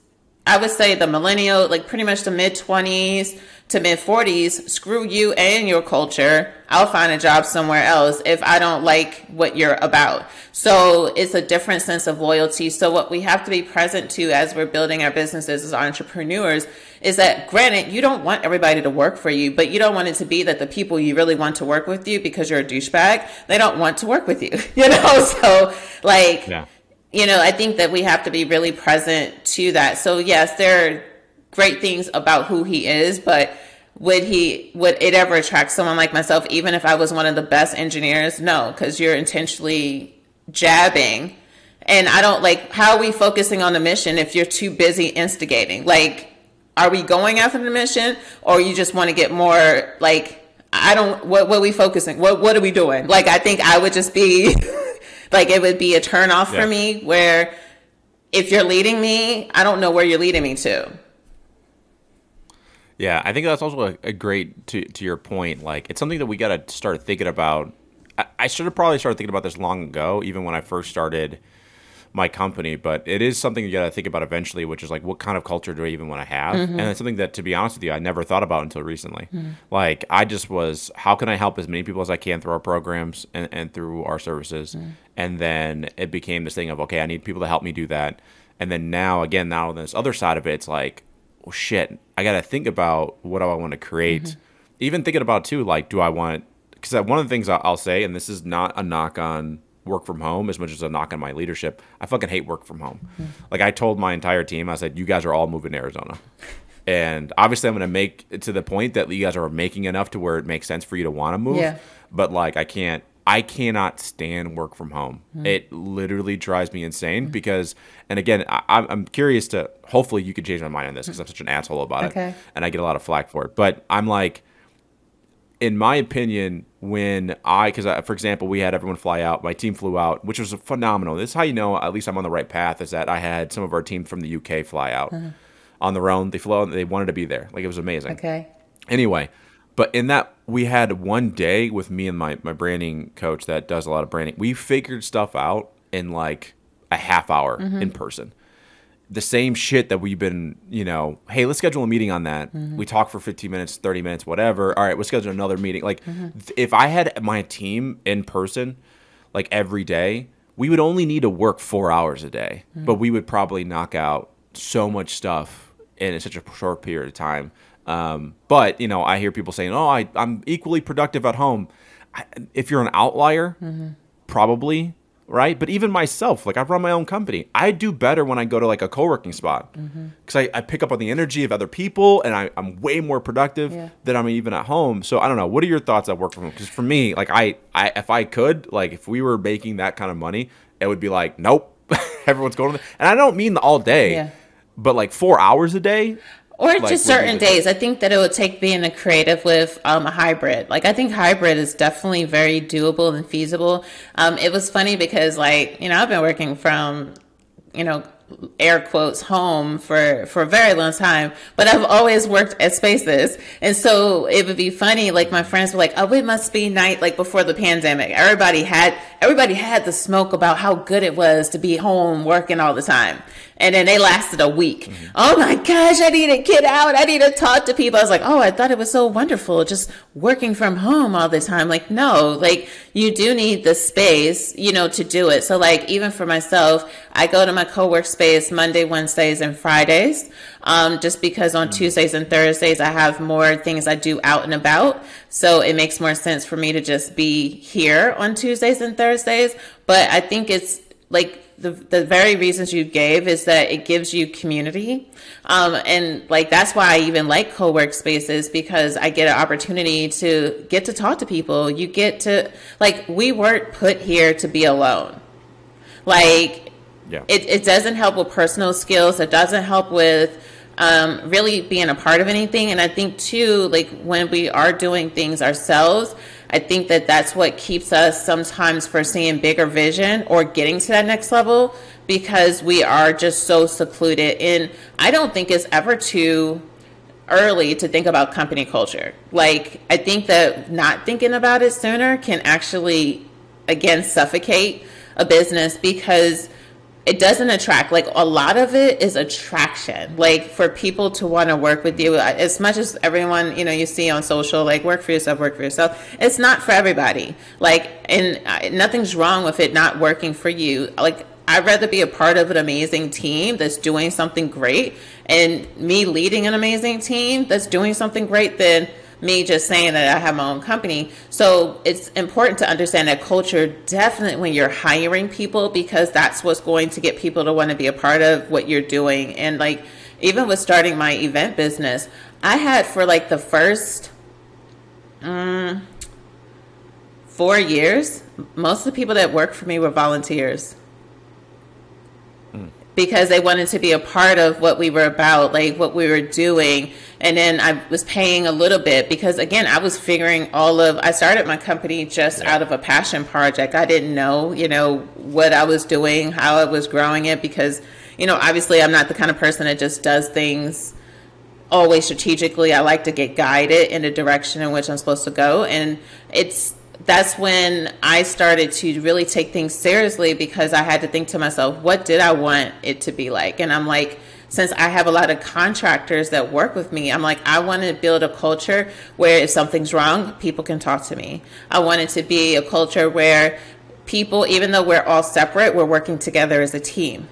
I would say the millennial, like pretty much the mid-20s to mid-40s, screw you and your culture. I'll find a job somewhere else if I don't like what you're about. So it's a different sense of loyalty. So what we have to be present to as we're building our businesses as entrepreneurs is that, granted, you don't want everybody to work for you, but you don't want it to be that the people you really want to work with you because you're a douchebag, they don't want to work with you, you know? So like, you know, I think that we have to be really present to that. So yes, there are great things about who he is, but would it ever attract someone like myself, even if I was one of the best engineers? No, because you're intentionally jabbing. And I don't like, how are we focusing on the mission if you're too busy instigating? Like, are we going after the mission, or you just want to get more, like, what are we focusing? What are we doing? Like, I think I would just be like, it would be a turn off for me, where if you're leading me, I don't know where you're leading me to. Yeah, I think that's also a great, to your point, like, it's something that we got to start thinking about. I should have probably started thinking about this long ago, even when I first started my company, but it is something you got to think about eventually, which is like, what kind of culture do I even want to have? And it's something that, to be honest with you, I never thought about until recently. Like, I just was, how can I help as many people as I can through our programs and through our services? And then it became this thing of, okay, I need people to help me do that. And then now on this other side of it, it's like, well, shit, I got to think about what do I want to create. Even thinking about too, like, do I want, because one of the things I'll say, and this is not a knock on work from home as much as a knock on my leadership, I fucking hate work from home. Like, I told my entire team, I said, you guys are all moving to Arizona. And obviously I'm going to make it to the point that you guys are making enough to where it makes sense for you to want to move. But like, I cannot stand work from home. It literally drives me insane because, and again, I'm curious to, hopefully you could change my mind on this because I'm such an asshole about it. And I get a lot of flack for it. But I'm like, in my opinion, because for example, we had everyone fly out, my team flew out, which was phenomenal. This is how you know at least I'm on the right path, is that I had some of our team from the UK fly out on their own. They flew out and they wanted to be there. Like, it was amazing. Anyway, but in that, we had one day with me and my branding coach that does a lot of branding. We figured stuff out in like a half hour in person. The same shit that we've been, you know, hey, let's schedule a meeting on that. We talk for 15 minutes, 30 minutes, whatever. All right, we'll schedule another meeting. Like, if I had my team in person, like, every day, we would only need to work 4 hours a day. But we would probably knock out so much stuff in such a short period of time. But, you know, I hear people saying, oh, I'm equally productive at home. If you're an outlier, probably. Right. But even myself, like, I run my own company. I do better when I go to like a co-working spot because I pick up on the energy of other people and I'm way more productive than I'm even at home. So I don't know. What are your thoughts on work from home? Because for me, like, I if I could, like, if we were making that kind of money, it would be like, nope, everyone's going to and I don't mean all day, but like 4 hours a day. Or like, just certain days. I think that it would take being a creative with a hybrid. Like, I think hybrid is definitely very doable and feasible. It was funny because, like, you know, I've been working from, you know, air quotes home for a very long time, but I've always worked at spaces. And so it would be funny, like, my friends were like, oh, it must be night, like, before the pandemic. Everybody had the smoke about how good it was to be home working all the time. And then they lasted a week. Oh my gosh, I need to get out. I need to talk to people. I was like, oh, I thought it was so wonderful just working from home all the time. Like, no, like, you do need the space, you know, to do it. So, like, even for myself, I go to my co-work space Monday, Wednesdays, and Fridays, just because on Tuesdays and Thursdays, I have more things I do out and about. So it makes more sense for me to just be here on Tuesdays and Thursdays. But I think it's like the very reasons you gave is that it gives you community. And like, that's why I even like co-work spaces, because I get an opportunity to get to talk to people. You get to, like, we weren't put here to be alone. Like, it doesn't help with personal skills. It doesn't help with really being a part of anything. And I think too, like, when we are doing things ourselves, I think that that's what keeps us sometimes for seeing bigger vision or getting to that next level, because we are just so secluded. And I don't think it's ever too early to think about company culture. Like, I think that not thinking about it sooner can actually, again, suffocate a business, because it doesn't attract. Like, a lot of it is attraction, like, for people to want to work with you. As much as everyone, you know, you see on social, like, work for yourself, it's not for everybody. Like, and nothing's wrong with it not working for you. Like, I'd rather be a part of an amazing team that's doing something great, and me leading an amazing team that's doing something great, than me just saying that I have my own company. So it's important to understand that culture, definitely when you're hiring people, because that's what's going to get people to want to be a part of what you're doing. And like, even with starting my event business, I had for like the first 4 years, most of the people that worked for me were volunteers, because they wanted to be a part of what we were about, like what we were doing. And then I was paying a little bit, because again, I was figuring I started my company just out of a passion project. I didn't know, you know, what I was doing, how I was growing it, because, you know, obviously I'm not the kind of person that just does things always strategically. I like to get guided in the direction in which I'm supposed to go. And that's when I started to really take things seriously, because I had to think to myself, what did I want it to be like? And I'm like, since I have a lot of contractors that work with me, I'm like, I want to build a culture where if something's wrong, people can talk to me. I want it to be a culture where people, even though we're all separate, we're working together as a team.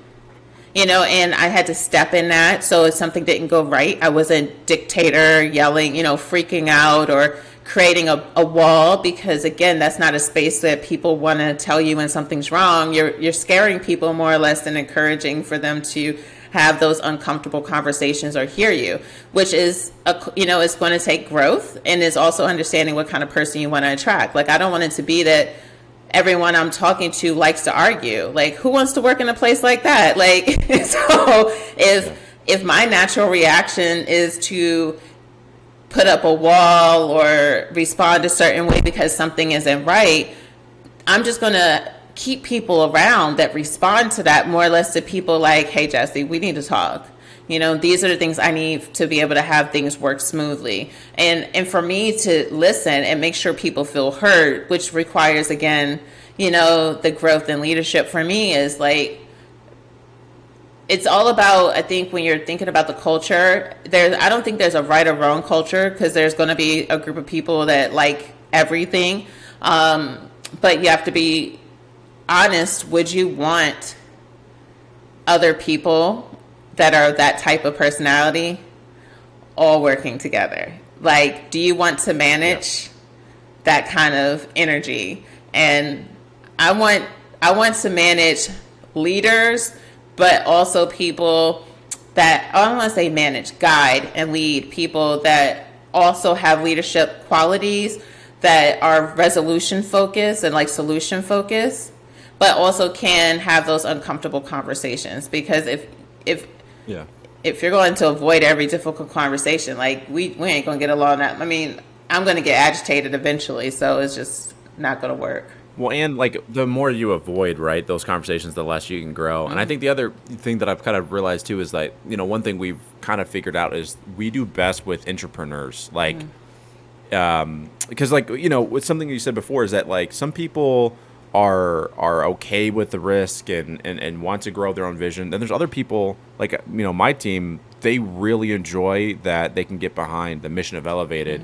You know, and I had to step in that. So if something didn't go right, I wasn't dictator yelling, you know, freaking out or creating a wall, because again, that's not a space that people want to tell you when something's wrong. You're scaring people more or less than encouraging for them to have those uncomfortable conversations or hear you, which is, you know, it's going to take growth, and is also understanding what kind of person you want to attract. Like, I don't want it to be that everyone I'm talking to likes to argue. Like, who wants to work in a place like that? Like, so if my natural reaction is to put up a wall or respond a certain way because something isn't right, I'm just going to keep people around that respond to that, more or less to people like, hey, Jesse, we need to talk. You know, these are the things I need to be able to have things work smoothly. And for me to listen and make sure people feel heard, which requires, again, you know, the growth and leadership for me is like, it's all about, I think when you're thinking about the culture, I don't think there's a right or wrong culture, because there's going to be a group of people that like everything. But you have to be honest. Would you want other people that are that type of personality all working together? Like, do you want to manage that kind of energy? And I want to manage leaders, but also people that, I don't want to say manage, guide and lead people that also have leadership qualities that are resolution focused and like solution focused, but also can have those uncomfortable conversations. Because if you're going to avoid every difficult conversation, like we ain't going to get along. I mean, I'm going to get agitated eventually, so it's just not going to work. Well, and like the more you avoid, right, those conversations, the less you can grow. Mm-hmm. And I think the other thing that I've kind of realized too is like, you know, one thing we've kind of figured out is we do best with entrepreneurs. Like, because like, you know, with something you said before is that like some people are okay with the risk and want to grow their own vision. Then there's other people like, you know, my team, they really enjoy that they can get behind the mission of Elevated.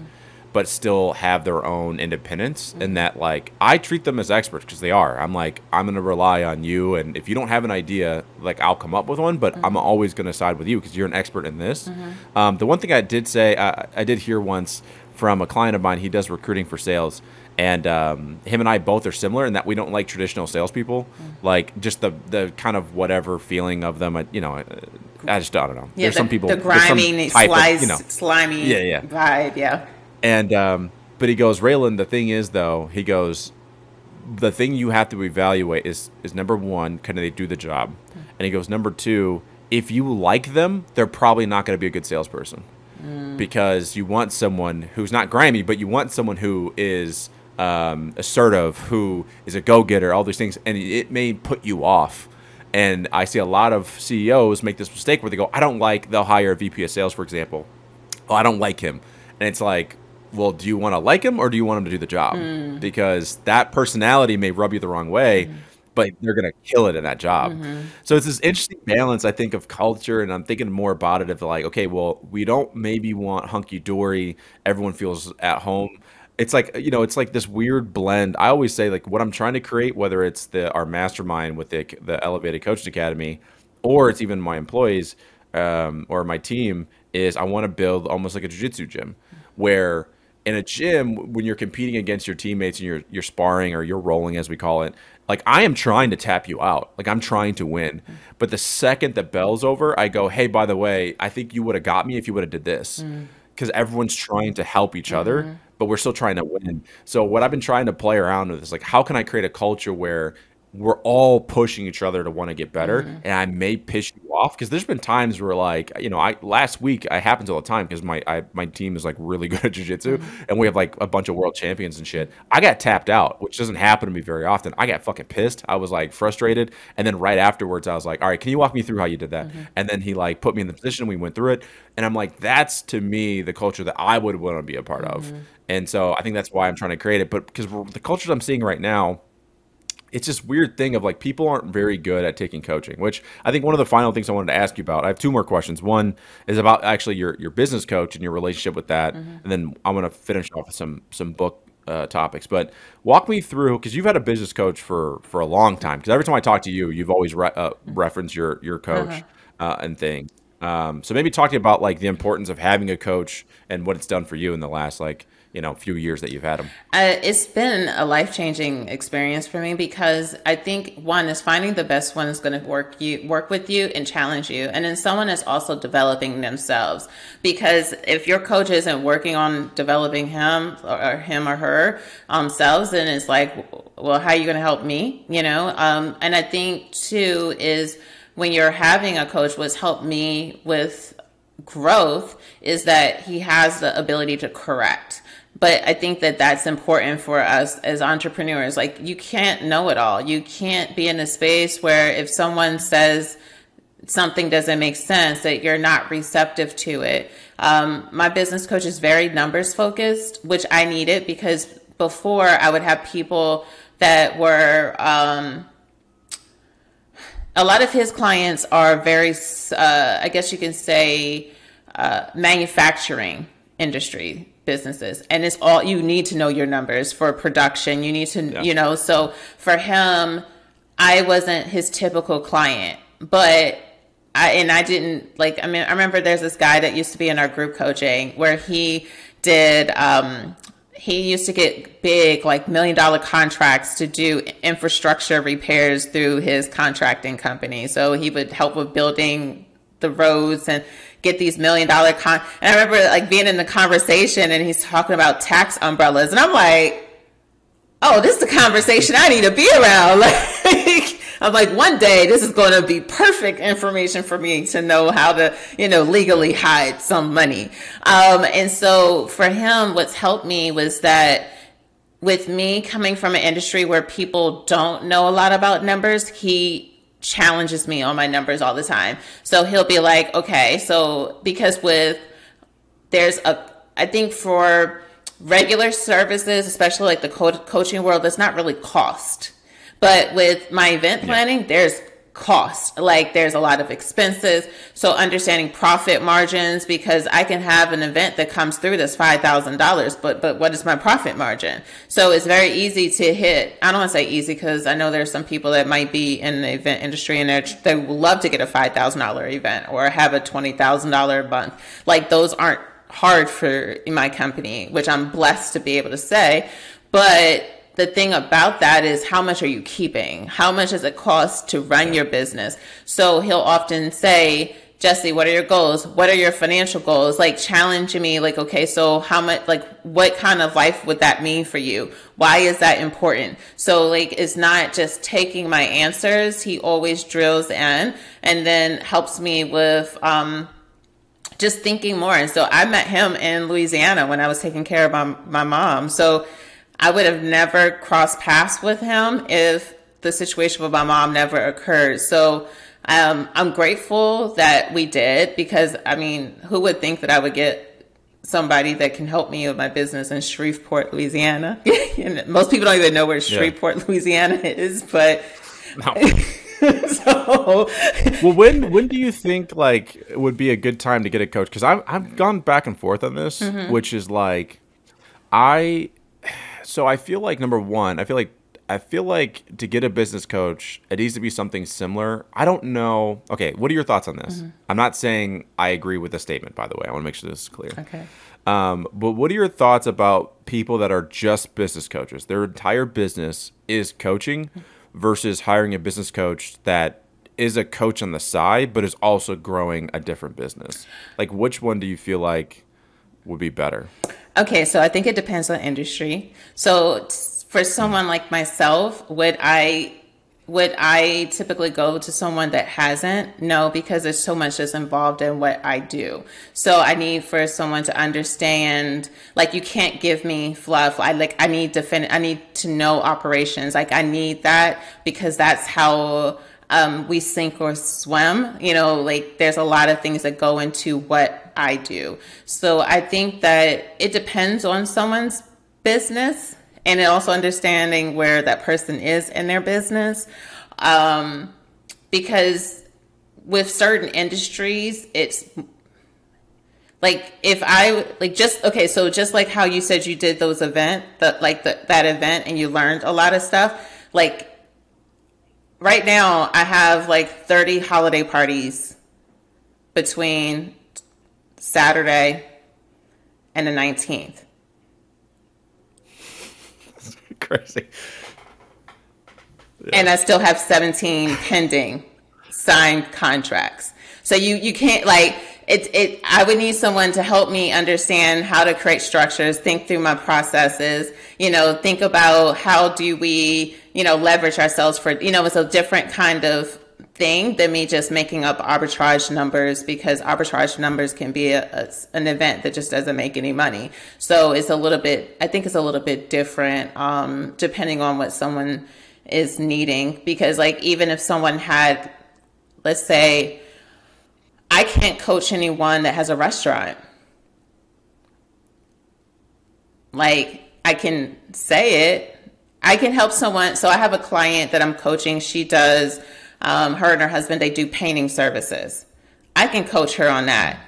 But still have their own independence, and that like I treat them as experts because they are. I'm like, I'm going to rely on you, and if you don't have an idea, like I'll come up with one, but I'm always going to side with you because you're an expert in this. The one thing I did say, I did hear once from a client of mine, he does recruiting for sales, And him and I both are similar in that we don't like traditional salespeople, like just the kind of whatever feeling of them. I just I don't know. Yeah, there's some people, the grimy, slimy vibe. Yeah. And but he goes, Raylen, the thing is though, he goes, the thing you have to evaluate is number one, can they do the job? And he goes, number two, if you like them, they're probably not going to be a good salesperson because you want someone who's not grimy, but you want someone who is assertive, who is a go-getter, all these things, and it may put you off. And I see a lot of CEOs make this mistake where they go, they'll hire a VP of sales, for example. Oh, I don't like him. And it's like, well, do you want to like him or do you want him to do the job? Because that personality may rub you the wrong way, but they're going to kill it in that job. So it's this interesting balance, I think, of culture. And I'm thinking more about it of like, okay, well, we don't maybe want hunky-dory, everyone feels at home. It's like, it's like this weird blend. I always say, like, what I'm trying to create, whether it's our mastermind with the Elevated Coaching Academy, or it's even my employees or my team, is I want to build almost like a jiu-jitsu gym, where in a gym, when you're competing against your teammates and you're sparring or you're rolling, as we call it, like, I am trying to tap you out. Like, I'm trying to win. But the second the bell's over, I go, hey, by the way, I think you would have got me if you would have did this. Because everyone's trying to help each other, but we're still trying to win. So what I've been trying to play around with is like, how can I create a culture where we're all pushing each other to want to get better? And I may piss you off because there's been times where, like, last week, it happens all the time because my team is like really good at jiu-jitsu and we have like a bunch of world champions and shit. I got tapped out, which doesn't happen to me very often. I got fucking pissed. I was like frustrated. And then right afterwards, I was like, all right, can you walk me through how you did that? And then he like put me in the position, we went through it. And I'm like, that's to me the culture that I would want to be a part of. And so I think that's why I'm trying to create it. But because the cultures I'm seeing right now, it's this weird thing of like people aren't very good at taking coaching, which I think one of the final things I wanted to ask you about. I have two more questions. One is about actually your business coach and your relationship with that. And then I'm going to finish off with some book topics. But walk me through, because you've had a business coach for a long time. Because every time I talk to you, you've always referenced your coach and things. So maybe talking about like the importance of having a coach and what it's done for you in the last few years that you've had them. It's been a life-changing experience for me because I think one is finding the best one is going to work with you and challenge you. And then someone is also developing themselves, because if your coach isn't working on developing him or her selves, then it's like, well, how are you going to help me? And I think too is when you're having a coach, what's helped me with growth is that he has the ability to correct. But I think that that's important for us as entrepreneurs. Like, you can't know it all. You can't be in a space where if someone says something doesn't make sense, that you're not receptive to it. My business coach is very numbers focused, which I needed, because before I would have people that were, a lot of his clients are very, I guess you can say, manufacturing industry businesses, and it's all, you need to know your numbers for production. You need to, so for him, I wasn't his typical client, but I didn't like, I remember there's this guy that used to be in our group coaching where he did, he used to get big, like $1 million contracts to do infrastructure repairs through his contracting company. So he would help with building the roads and get these $1 million and I remember like being in the conversation and he's talking about tax umbrellas and I'm like, oh, this is the conversation I need to be around. Like, I'm like, one day this is going to be perfect information for me to know how to, legally hide some money. And so for him, what's helped me was that with me coming from an industry where people don't know a lot about numbers, he challenges me on my numbers all the time. So he'll be like, okay, so because I think for regular services, especially like the coaching world, there's not really cost. But with my event planning, there's cost. Like, there's a lot of expenses. So understanding profit margins, because I can have an event that comes through that's $5,000, but what is my profit margin? So it's very easy to hit. I don't want to say easy, because I know there's some people that might be in the event industry and they would love to get a $5,000 event or have a $20,000 month. Like, those aren't hard for my company, which I'm blessed to be able to say. But the thing about that is, how much are you keeping? How much does it cost to run your business? So he'll often say, Jesse, what are your goals? What are your financial goals? Like challenging me, like, okay, so how much, like, what kind of life would that mean for you? Why is that important? So like, it's not just taking my answers. He always drills in and then helps me with, just thinking more. And so I met him in Louisiana when I was taking care of my mom. So I would have never crossed paths with him if the situation with my mom never occurred. So I'm grateful that we did, because I mean, who would think that I would get somebody that can help me with my business in Shreveport, Louisiana? And most people don't even know where Shreveport, Louisiana is, but No. so Well, when do you think like it would be a good time to get a coach? Because I've gone back and forth on this, which is like I feel like number one, I feel like to get a business coach, it needs to be something similar. I don't know. Okay, what are your thoughts on this? I'm not saying I agree with the statement, by the way. I want to make sure this is clear. okay. But what are your thoughts about people that are just business coaches? Their entire business is coaching versus hiring a business coach that is a coach on the side, but is also growing a different business. Like, which one do you feel like would be better? Okay, so I think it depends on industry. So for someone like myself, would I typically go to someone that hasn't? No, because there's so much that's involved in what I do. So I need for someone to understand, like, you can't give me fluff. I need to know operations. Like, I need that, because that's how we sink or swim. You know, like, there's a lot of things that go into what I do. So I think that it depends on someone's business, and also understanding where that person is in their business. Because with certain industries, it's like, just like how you said you did those that event and you learned a lot of stuff. Like right now I have like 30 holiday parties between Saturday and the 19th. Crazy. Yeah. And I still have 17 pending signed contracts. So you can't, like, I would need someone to help me understand how to create structures, think through my processes, think about how do we, leverage ourselves for, it's a different kind of thing than me just making up arbitrage numbers, because arbitrage numbers can be an event that just doesn't make any money. So I think it's a little bit different, depending on what someone is needing. Because like, even if someone had, let's say, I can't coach anyone that has a restaurant. Like, I can say it. I can help someone. So I have a client that I'm coaching. She does, her and her husband, they do painting services. I can coach her on that.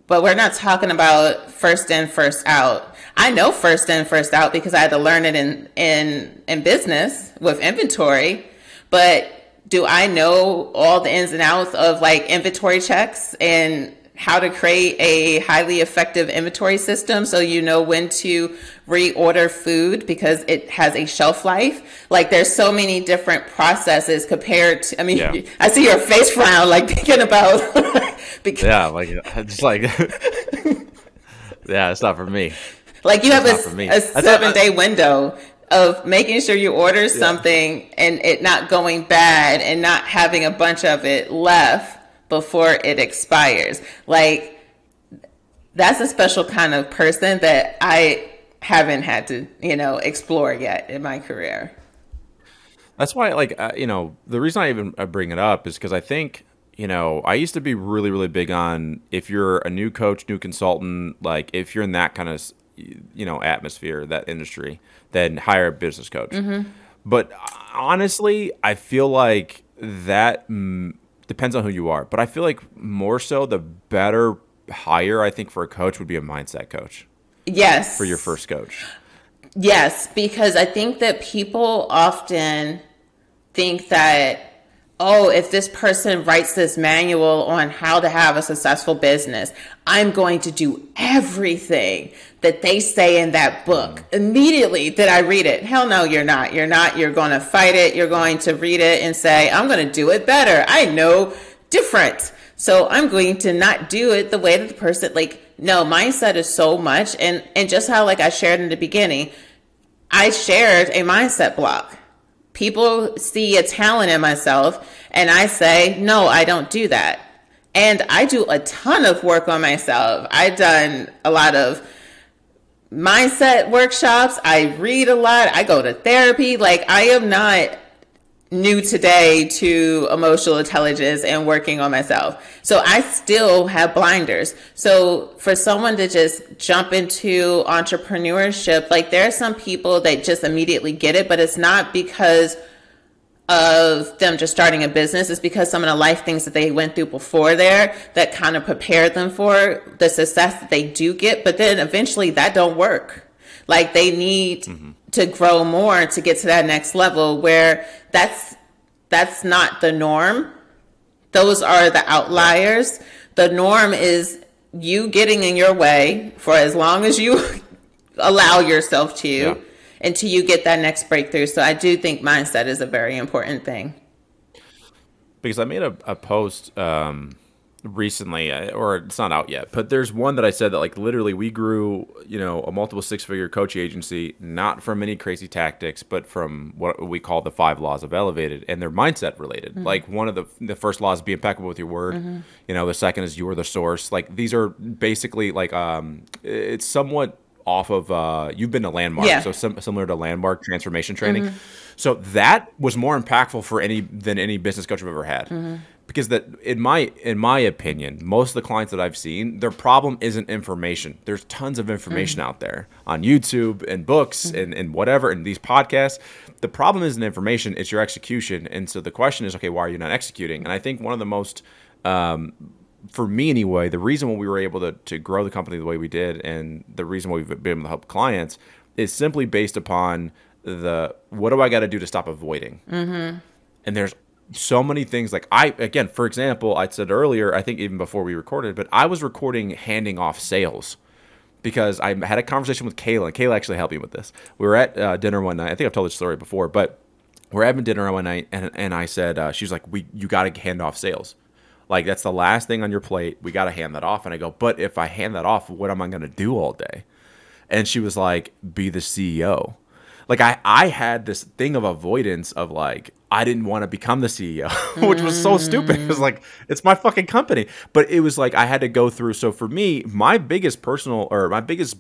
But we're not talking about first in, first out. I know first in, first out because I had to learn it in business with inventory. But do I know all the ins and outs of like inventory checks and how to create a highly effective inventory system so you know when to reorder food because it has a shelf life? Like, there's so many different processes compared to, I see your face frown, like thinking about. Yeah, like, just like, yeah, it's not for me. Like, you have a 7-day window of making sure you order something and it not going bad and not having a bunch of it left before it expires. Like, that's a special kind of person that I haven't had to, explore yet in my career. That's why, like, the reason I bring it up is because I think, I used to be really, really big on, if you're a new coach, new consultant, like, if you're in that kind of, atmosphere, that industry, then hire a business coach. Mm-hmm. But honestly, I feel like that depends on who you are. But I feel like more so the better hire, I think, for a coach would be a mindset coach. Yes. For your first coach. Yes, because I think that people often think that, oh, if this person writes this manual on how to have a successful business, I'm going to do everything that they say in that book. Immediately did I read it? Hell no, you're not. You're not. You're going to fight it. You're going to read it and say, I'm going to do it better. I know different. So I'm going to not do it the way that the person, like, no, mindset is so much. And just how, like I shared in the beginning, I shared a mindset block. People see a talent in myself and I say, no, I don't do that. And I do a ton of work on myself. I've done a lot of mindset workshops. I read a lot. I go to therapy. Like, I am not new today to emotional intelligence and working on myself. So I still have blinders. So for someone to just jump into entrepreneurship, like, there are some people that just immediately get it, but it's not because of them just starting a business. It's because some of the life things that they went through before there that kind of prepared them for the success that they do get. But then eventually that don't work. Like, they need to grow more to get to that next level where that's not the norm. Those are the outliers. The norm is you getting in your way for as long as you allow yourself to, until you get that next breakthrough. So I do think mindset is a very important thing. Because I made a post recently, or it's not out yet, but there's one that I said that, like, literally we grew, a multiple six-figure coaching agency, not from any crazy tactics, but from what we call the 5 laws of elevated, and they're mindset related. Like, one of the first laws is be impeccable with your word. The second is you're the source. Like, these are basically like, it's somewhat off of, you've been to Landmark, so similar to Landmark transformation training. So that was more impactful than any business coach I've ever had. Because that, in my opinion, most of the clients that I've seen, their problem isn't information. There's tons of information out there on YouTube and books and whatever, and these podcasts. The problem isn't information, it's your execution. And so the question is, okay, why are you not executing? And I think one of the most, for me anyway, the reason why we were able to grow the company the way we did, and the reason why we've been able to help clients, is simply based upon what do I got to do to stop avoiding? And there's so many things. Like, for example, I said earlier, I think even before we recorded, but I was recording handing off sales because I had a conversation with Kayla, and Kayla actually helped me with this. We were at dinner one night. I think I've told this story before, but we're having dinner one night, and I said, she was like, you got to hand off sales. Like, that's the last thing on your plate. We got to hand that off. And I go, but if I hand that off, what am I going to do all day? And she was like, be the CEO. Like, I had this thing of avoidance of, like, I didn't want to become the CEO, which was so stupid. It was like, it's my fucking company. But it was like, I had to go through. So for me, my biggest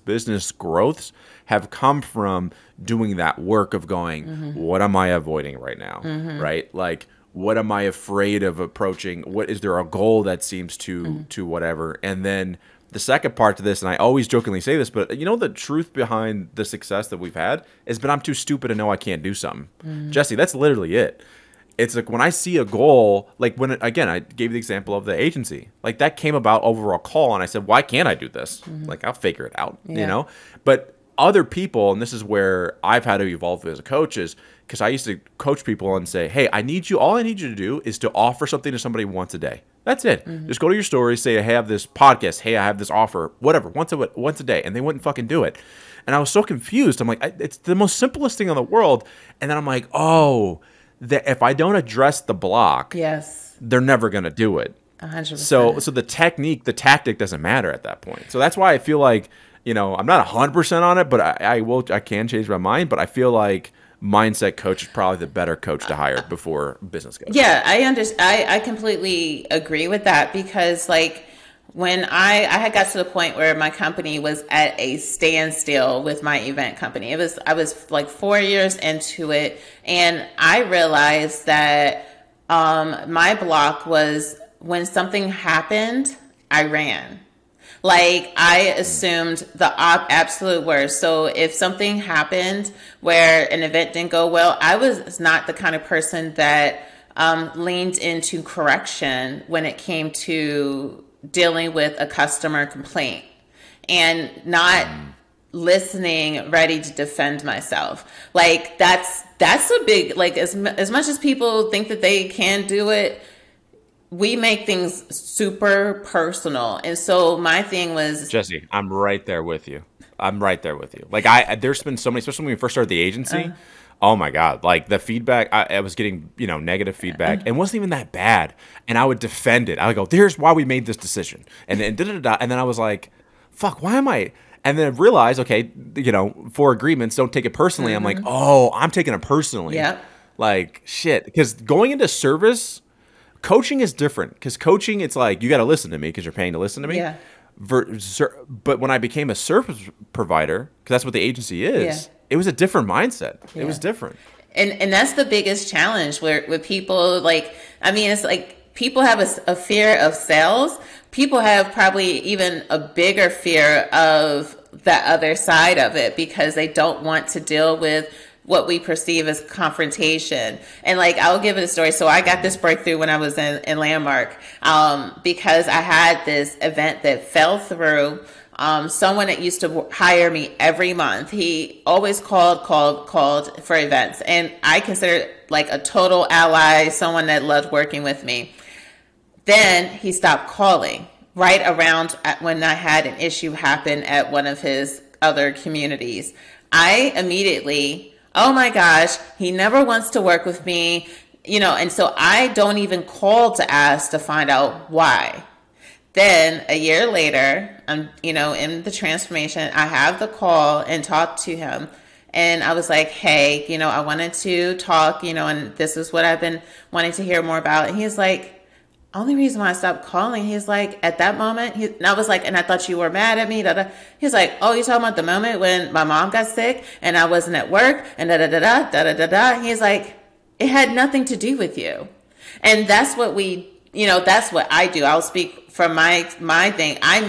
business growths have come from doing that work of going, what am I avoiding right now? Right? Like, what am I afraid of approaching? What is there a goal that seems to whatever? And then the second part to this, and I always jokingly say this, but the truth behind the success that we've had is, but I'm too stupid to know I can't do something. Jesse, that's literally it. It's like, when I see a goal, like I gave the example of the agency, like that came about over a call, and I said, why can't I do this? Like, I'll figure it out, But other people, and this is where I've had to evolve as a coach, is because I used to coach people and say, hey, all I need you to do is to offer something to somebody once a day. That's it. Just go to your story, say, hey, I have this podcast. Hey, I have this offer, whatever, once a day. And they wouldn't fucking do it. And I was so confused. I'm like, it's the most simplest thing in the world. And then I'm like, oh, if I don't address the block, they're never going to do it. 100%. So the tactic doesn't matter at that point. So that's why I feel like, I'm not 100% on it, but I can change my mind. But I feel like mindset coach is probably the better coach to hire before business coach. Yeah, I understand. I completely agree with that, because like, when I had got to the point where my company was at a standstill with my event company. I was like 4 years into it, and I realized that my block was when something happened, I ran. Like, I assumed the absolute worst. So if something happened where an event didn't go well, I was not the kind of person that leaned into correction when it came to dealing with a customer complaint, and not listening, ready to defend myself. Like that's a big, like as much as people think that they can do it, we make things super personal. And so my thing was, Jesse, I'm right there with you. Like there's been so many, especially when we first started the agency. Oh my God. Like the feedback, I was getting, negative feedback. And it wasn't even that bad. And I would defend it. I would go, here's why we made this decision. And then and then I was like, fuck, why am I? And then I realized, okay, for agreements, don't take it personally. I'm like, oh, I'm taking it personally. Yeah. Like shit. Because going into service, coaching is different. Because coaching, it's like, you got to listen to me because you're paying to listen to me. Yeah. But when I became a service provider, because that's what the agency is, it was a different mindset. Yeah. It was different. And that's the biggest challenge with people. Like, I mean, it's like people have a fear of sales. People have probably even a bigger fear of the other side of it because they don't want to deal with what we perceive as confrontation. And like, I'll give it a story. So I got this breakthrough when I was in Landmark, because I had this event that fell through. Someone that used to hire me every month, he always called for events. And I considered like a total ally, someone that loved working with me. Then he stopped calling right around when I had an issue happen at one of his other communities. I immediately, oh my gosh, he never wants to work with me, and so I don't even call to ask to find out why. Then a year later, I'm, in the transformation, I have the call and talk to him. And I was like, hey, I wanted to talk, and this is what I've been wanting to hear more about. And he's like, only reason why I stopped calling, he's like, at that moment, and I was like, and I thought you were mad at me. He's like, oh, you talking about the moment when my mom got sick and I wasn't at work and da-da-da-da. He's like, it had nothing to do with you. And that's what that's what I do. I'll speak from my thing. I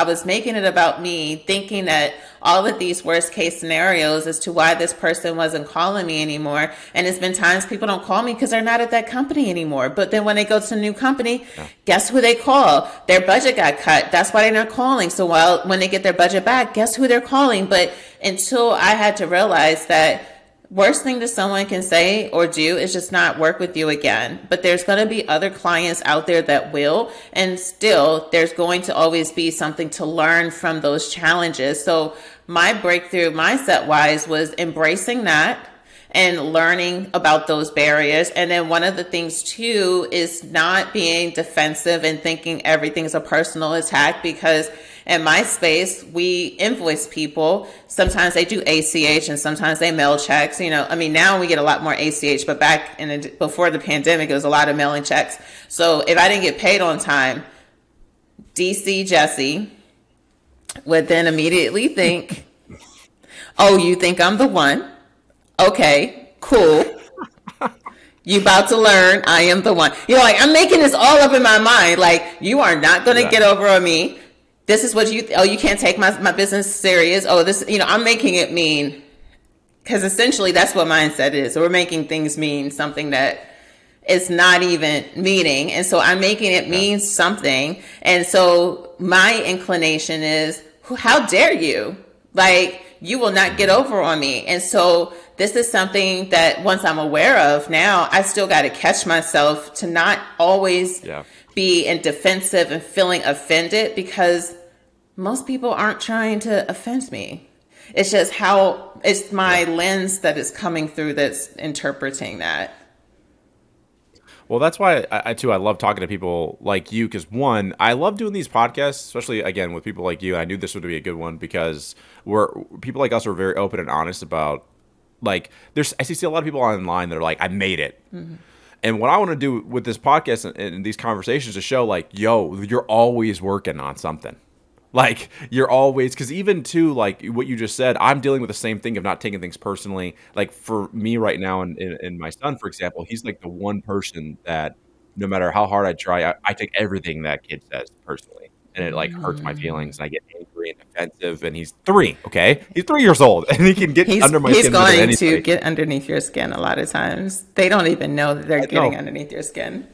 was making it about me, thinking that all of these worst case scenarios as to why this person wasn't calling me anymore. And it's been times people don't call me because they're not at that company anymore. But then when they go to a new company, guess who they call? Their budget got cut. That's why they're not calling. So when they get their budget back, guess who they're calling? But until I had to realize that worst thing that someone can say or do is just not work with you again. But there's going to be other clients out there that will, and still there's going to always be something to learn from those challenges. So my breakthrough mindset wise was embracing that and learning about those barriers. And then one of the things too is not being defensive and thinking everything's a personal attack, because in my space, we invoice people. Sometimes they do ACH and sometimes they mail checks. Now we get a lot more ACH, but before the pandemic, it was a lot of mailing checks. So if I didn't get paid on time, DC Jesse would then immediately think, oh, you think I'm the one? Okay, cool. You about to learn I am the one. I'm making this all up in my mind. Like, you are not going to get over on me. This is what you can't take my business serious. Oh, this, I'm making it mean, because essentially that's what mindset is. So we're making things mean something that it's not even meaning. And so I'm making it mean something. And so my inclination is, how dare you? Like, you will not get over on me. And so this is something that once I'm aware of now, I still got to catch myself to not always be in defensive and feeling offended, because most people aren't trying to offend me. It's just how it's my lens that is coming through that's interpreting that. Well, that's why I love talking to people like you, because one, I love doing these podcasts, especially again with people like you. And I knew this would be a good one because people like us are very open and honest about, like, I see a lot of people online that are like, I made it. Mm-hmm. And what I want to do with this podcast and these conversations is show, like, yo, you're always working on something. Like, you're always, because even too, like what you just said, I'm dealing with the same thing of not taking things personally. Like for me right now and my son, for example, he's like the one person that no matter how hard I try, I take everything that kid says personally. And it like hurts my feelings, and I get angry and defensive. And he's 3, okay? He's 3 years old, and he can get under my skin. He's going to get underneath your skin a lot of times. They don't even know that they're getting underneath your skin.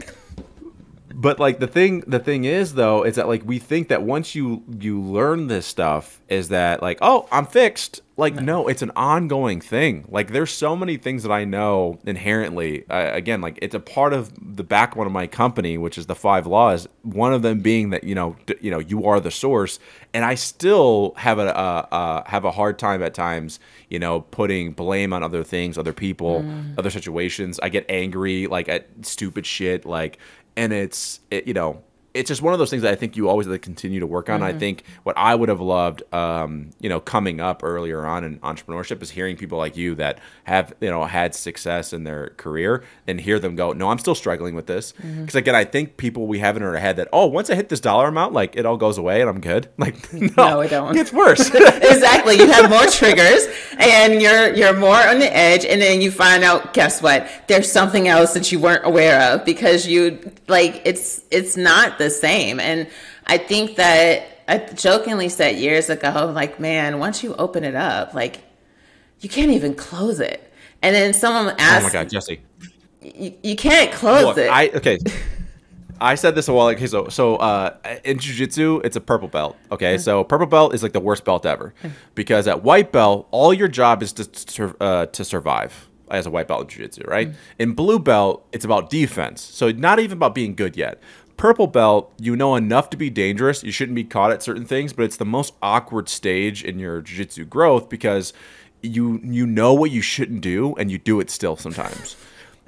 But like the thing is though, is that like we think that once you learn this stuff is that like, oh, I'm fixed. Like, no, it's an ongoing thing. Like there's so many things that I know inherently, again, like it's a part of the backbone of my company, which is the 5 laws. One of them being that, you are the source. And I still have a hard time at times, putting blame on other things, other people, other situations. I get angry, like at stupid shit, like, and it's just one of those things that I think you always have to continue to work on. I think what I would have loved, coming up earlier on in entrepreneurship is hearing people like you that have, had success in their career and hear them go, no, I'm still struggling with this. Because again, I think we have in our head that, oh, once I hit this dollar amount, like it all goes away and I'm good. Like, no, it don't. It gets worse. Exactly. You have more triggers and you're more on the edge. And then you find out, guess what? There's something else that you weren't aware of because it's not the same. And I think that I jokingly said years ago, like, man, once you open it up, like you can't even close it. And then someone asked, oh my God, Jesse, you can't close it. I said this a while ago. So in jiu-jitsu, it's a purple belt. Okay. So purple belt is like the worst belt ever because at white belt, all your job is to survive as a white belt in jiu-jitsu, right? In blue belt, it's about defense. So not even about being good yet. Purple belt, you know enough to be dangerous. You shouldn't be caught at certain things, but it's the most awkward stage in your jiu-jitsu growth because you know what you shouldn't do and you do it still sometimes.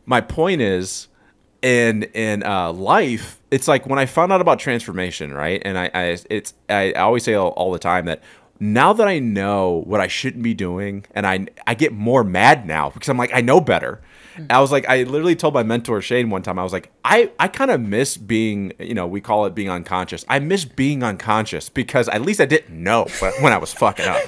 My point is, in life, it's like when I found out about transformation, right? And I always say all the time that now that I know what I shouldn't be doing, and I get more mad now because I'm like, I know better. I was like, I literally told my mentor Shane one time, I was like, I kind of miss being, we call it being unconscious. I miss being unconscious because at least I didn't know when I was fucking up.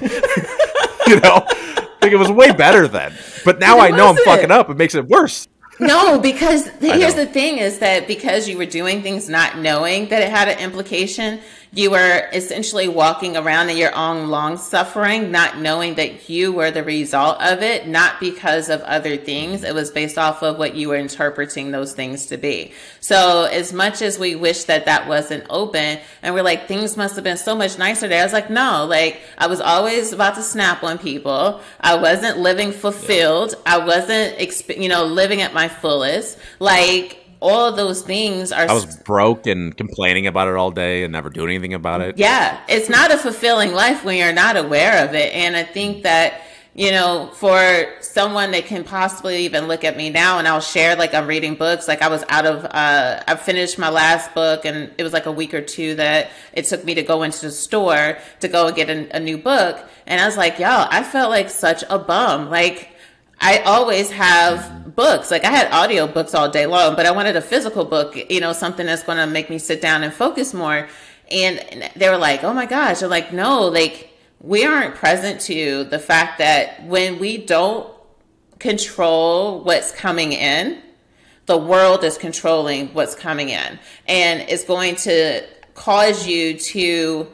Like it was way better then. But now I know I'm fucking up. It makes it worse. No, because here's the thing is that because you were doing things not knowing that it had an implication, you were essentially walking around in your own long suffering, not knowing that you were the result of it, not because of other things. It was based off of what you were interpreting those things to be. So as much as we wish that wasn't open and we're like, things must have been so much nicer there. I was like, no, like I was always about to snap on people. I wasn't living fulfilled. I wasn't, living at my fullest. Like, all of those things are... I was broke and complaining about it all day and never doing anything about it. Yeah. It's not a fulfilling life when you're not aware of it. And I think that, for someone that can possibly even look at me now and I'll share, like I'm reading books, like I was I finished my last book and it was like a week or two that it took me to go into the store to go and get a new book. And I was like, y'all, I felt like such a bum. Like, I always have books. Like I had audio books all day long, but I wanted a physical book, something that's going to make me sit down and focus more. And they were like, oh my gosh. I'm like, no, like we aren't present to the fact that when we don't control what's coming in, the world is controlling what's coming in. And it's going to cause you to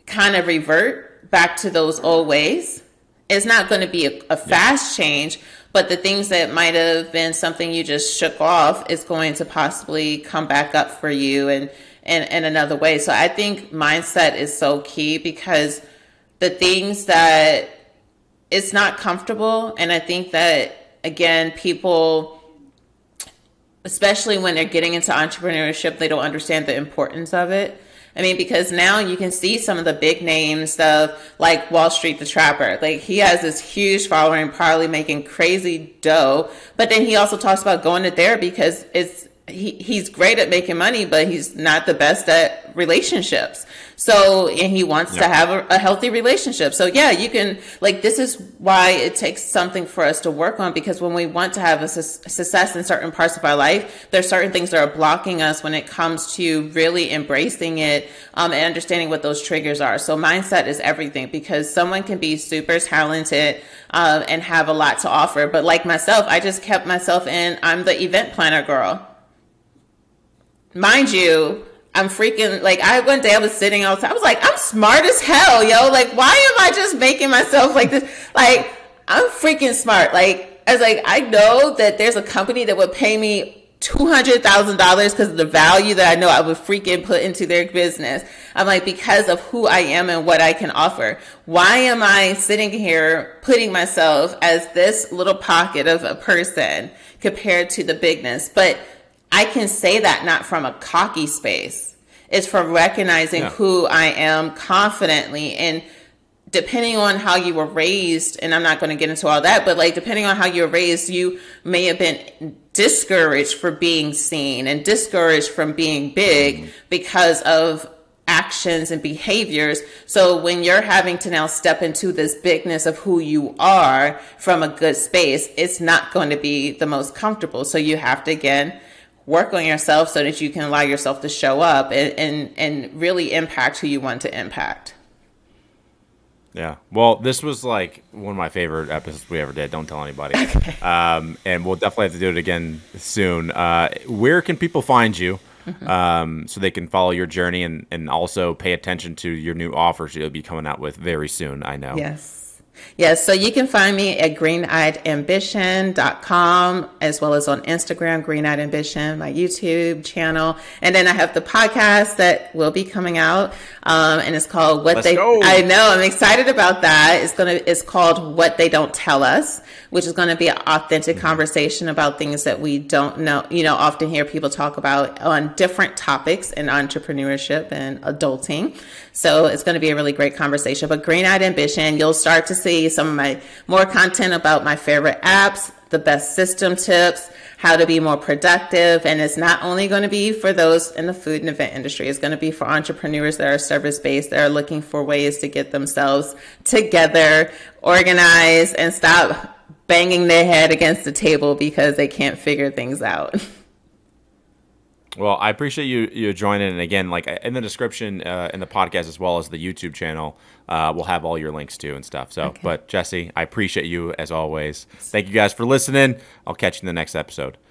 kind of revert back to those old ways. It's not going to be a fast change, but the things that might have been something you just shook off is going to possibly come back up for you in another way. So I think mindset is so key because the things that it's not comfortable. And I think that, again, people, especially when they're getting into entrepreneurship, they don't understand the importance of it. I mean, because now you can see some of the big names of like Wall Street, the Trapper. Like he has this huge following, probably making crazy dough. But then he also talks about going to therapy because he's great at making money, but he's not the best at relationships. So, and he wants to have a healthy relationship. So yeah, you can, like, this is why it takes something for us to work on, because when we want to have a success in certain parts of our life, there's certain things that are blocking us when it comes to really embracing it, and understanding what those triggers are. So mindset is everything, because someone can be super talented, and have a lot to offer. But like myself, I just kept myself in, I'm the event planner girl. Mind you, I'm freaking, like, one day I was sitting outside, I was like, I'm smart as hell, yo. Like, why am I just making myself like this? Like, I'm freaking smart. Like, I was like, I know that there's a company that would pay me $200,000 because of the value that I know I would freaking put into their business. I'm like, because of who I am and what I can offer. Why am I sitting here putting myself as this little pocket of a person compared to the bigness? But I can say that not from a cocky space. It's from recognizing who I am confidently, and depending on how you were raised, and I'm not going to get into all that, but like depending on how you were raised, you may have been discouraged for being seen and discouraged from being big because of actions and behaviors. So when you're having to now step into this bigness of who you are from a good space, it's not going to be the most comfortable. So you have to, again, work on yourself so that you can allow yourself to show up and really impact who you want to impact. Yeah. Well, this was like one of my favorite episodes we ever did. Don't tell anybody. Okay. And we'll definitely have to do it again soon. Where can people find you so they can follow your journey and also pay attention to your new offers you'll be coming out with very soon, I know. Yes, so you can find me at greeneyedambition.com, as well as on Instagram, Greeneyedambition, my YouTube channel. And then I have the podcast that will be coming out, and it's called I know, I'm excited about that. It's called What They Don't Tell Us, which is going to be an authentic conversation about things that we don't know. You know, often hear people talk about on different topics in entrepreneurship and adulting. So it's going to be a really great conversation. But Green-Eyed Ambition, you'll start to see some of my more content about my favorite apps, the best system tips, how to be more productive. And it's not only going to be for those in the food and event industry. It's going to be for entrepreneurs that are service-based, that are looking for ways to get themselves together, organized, and stop banging their head against the table because they can't figure things out. Well, I appreciate you joining. And again, like in the description in the podcast, as well as the YouTube channel, we'll have all your links too and stuff. So, But Jese, I appreciate you as always. Thank you guys for listening. I'll catch you in the next episode.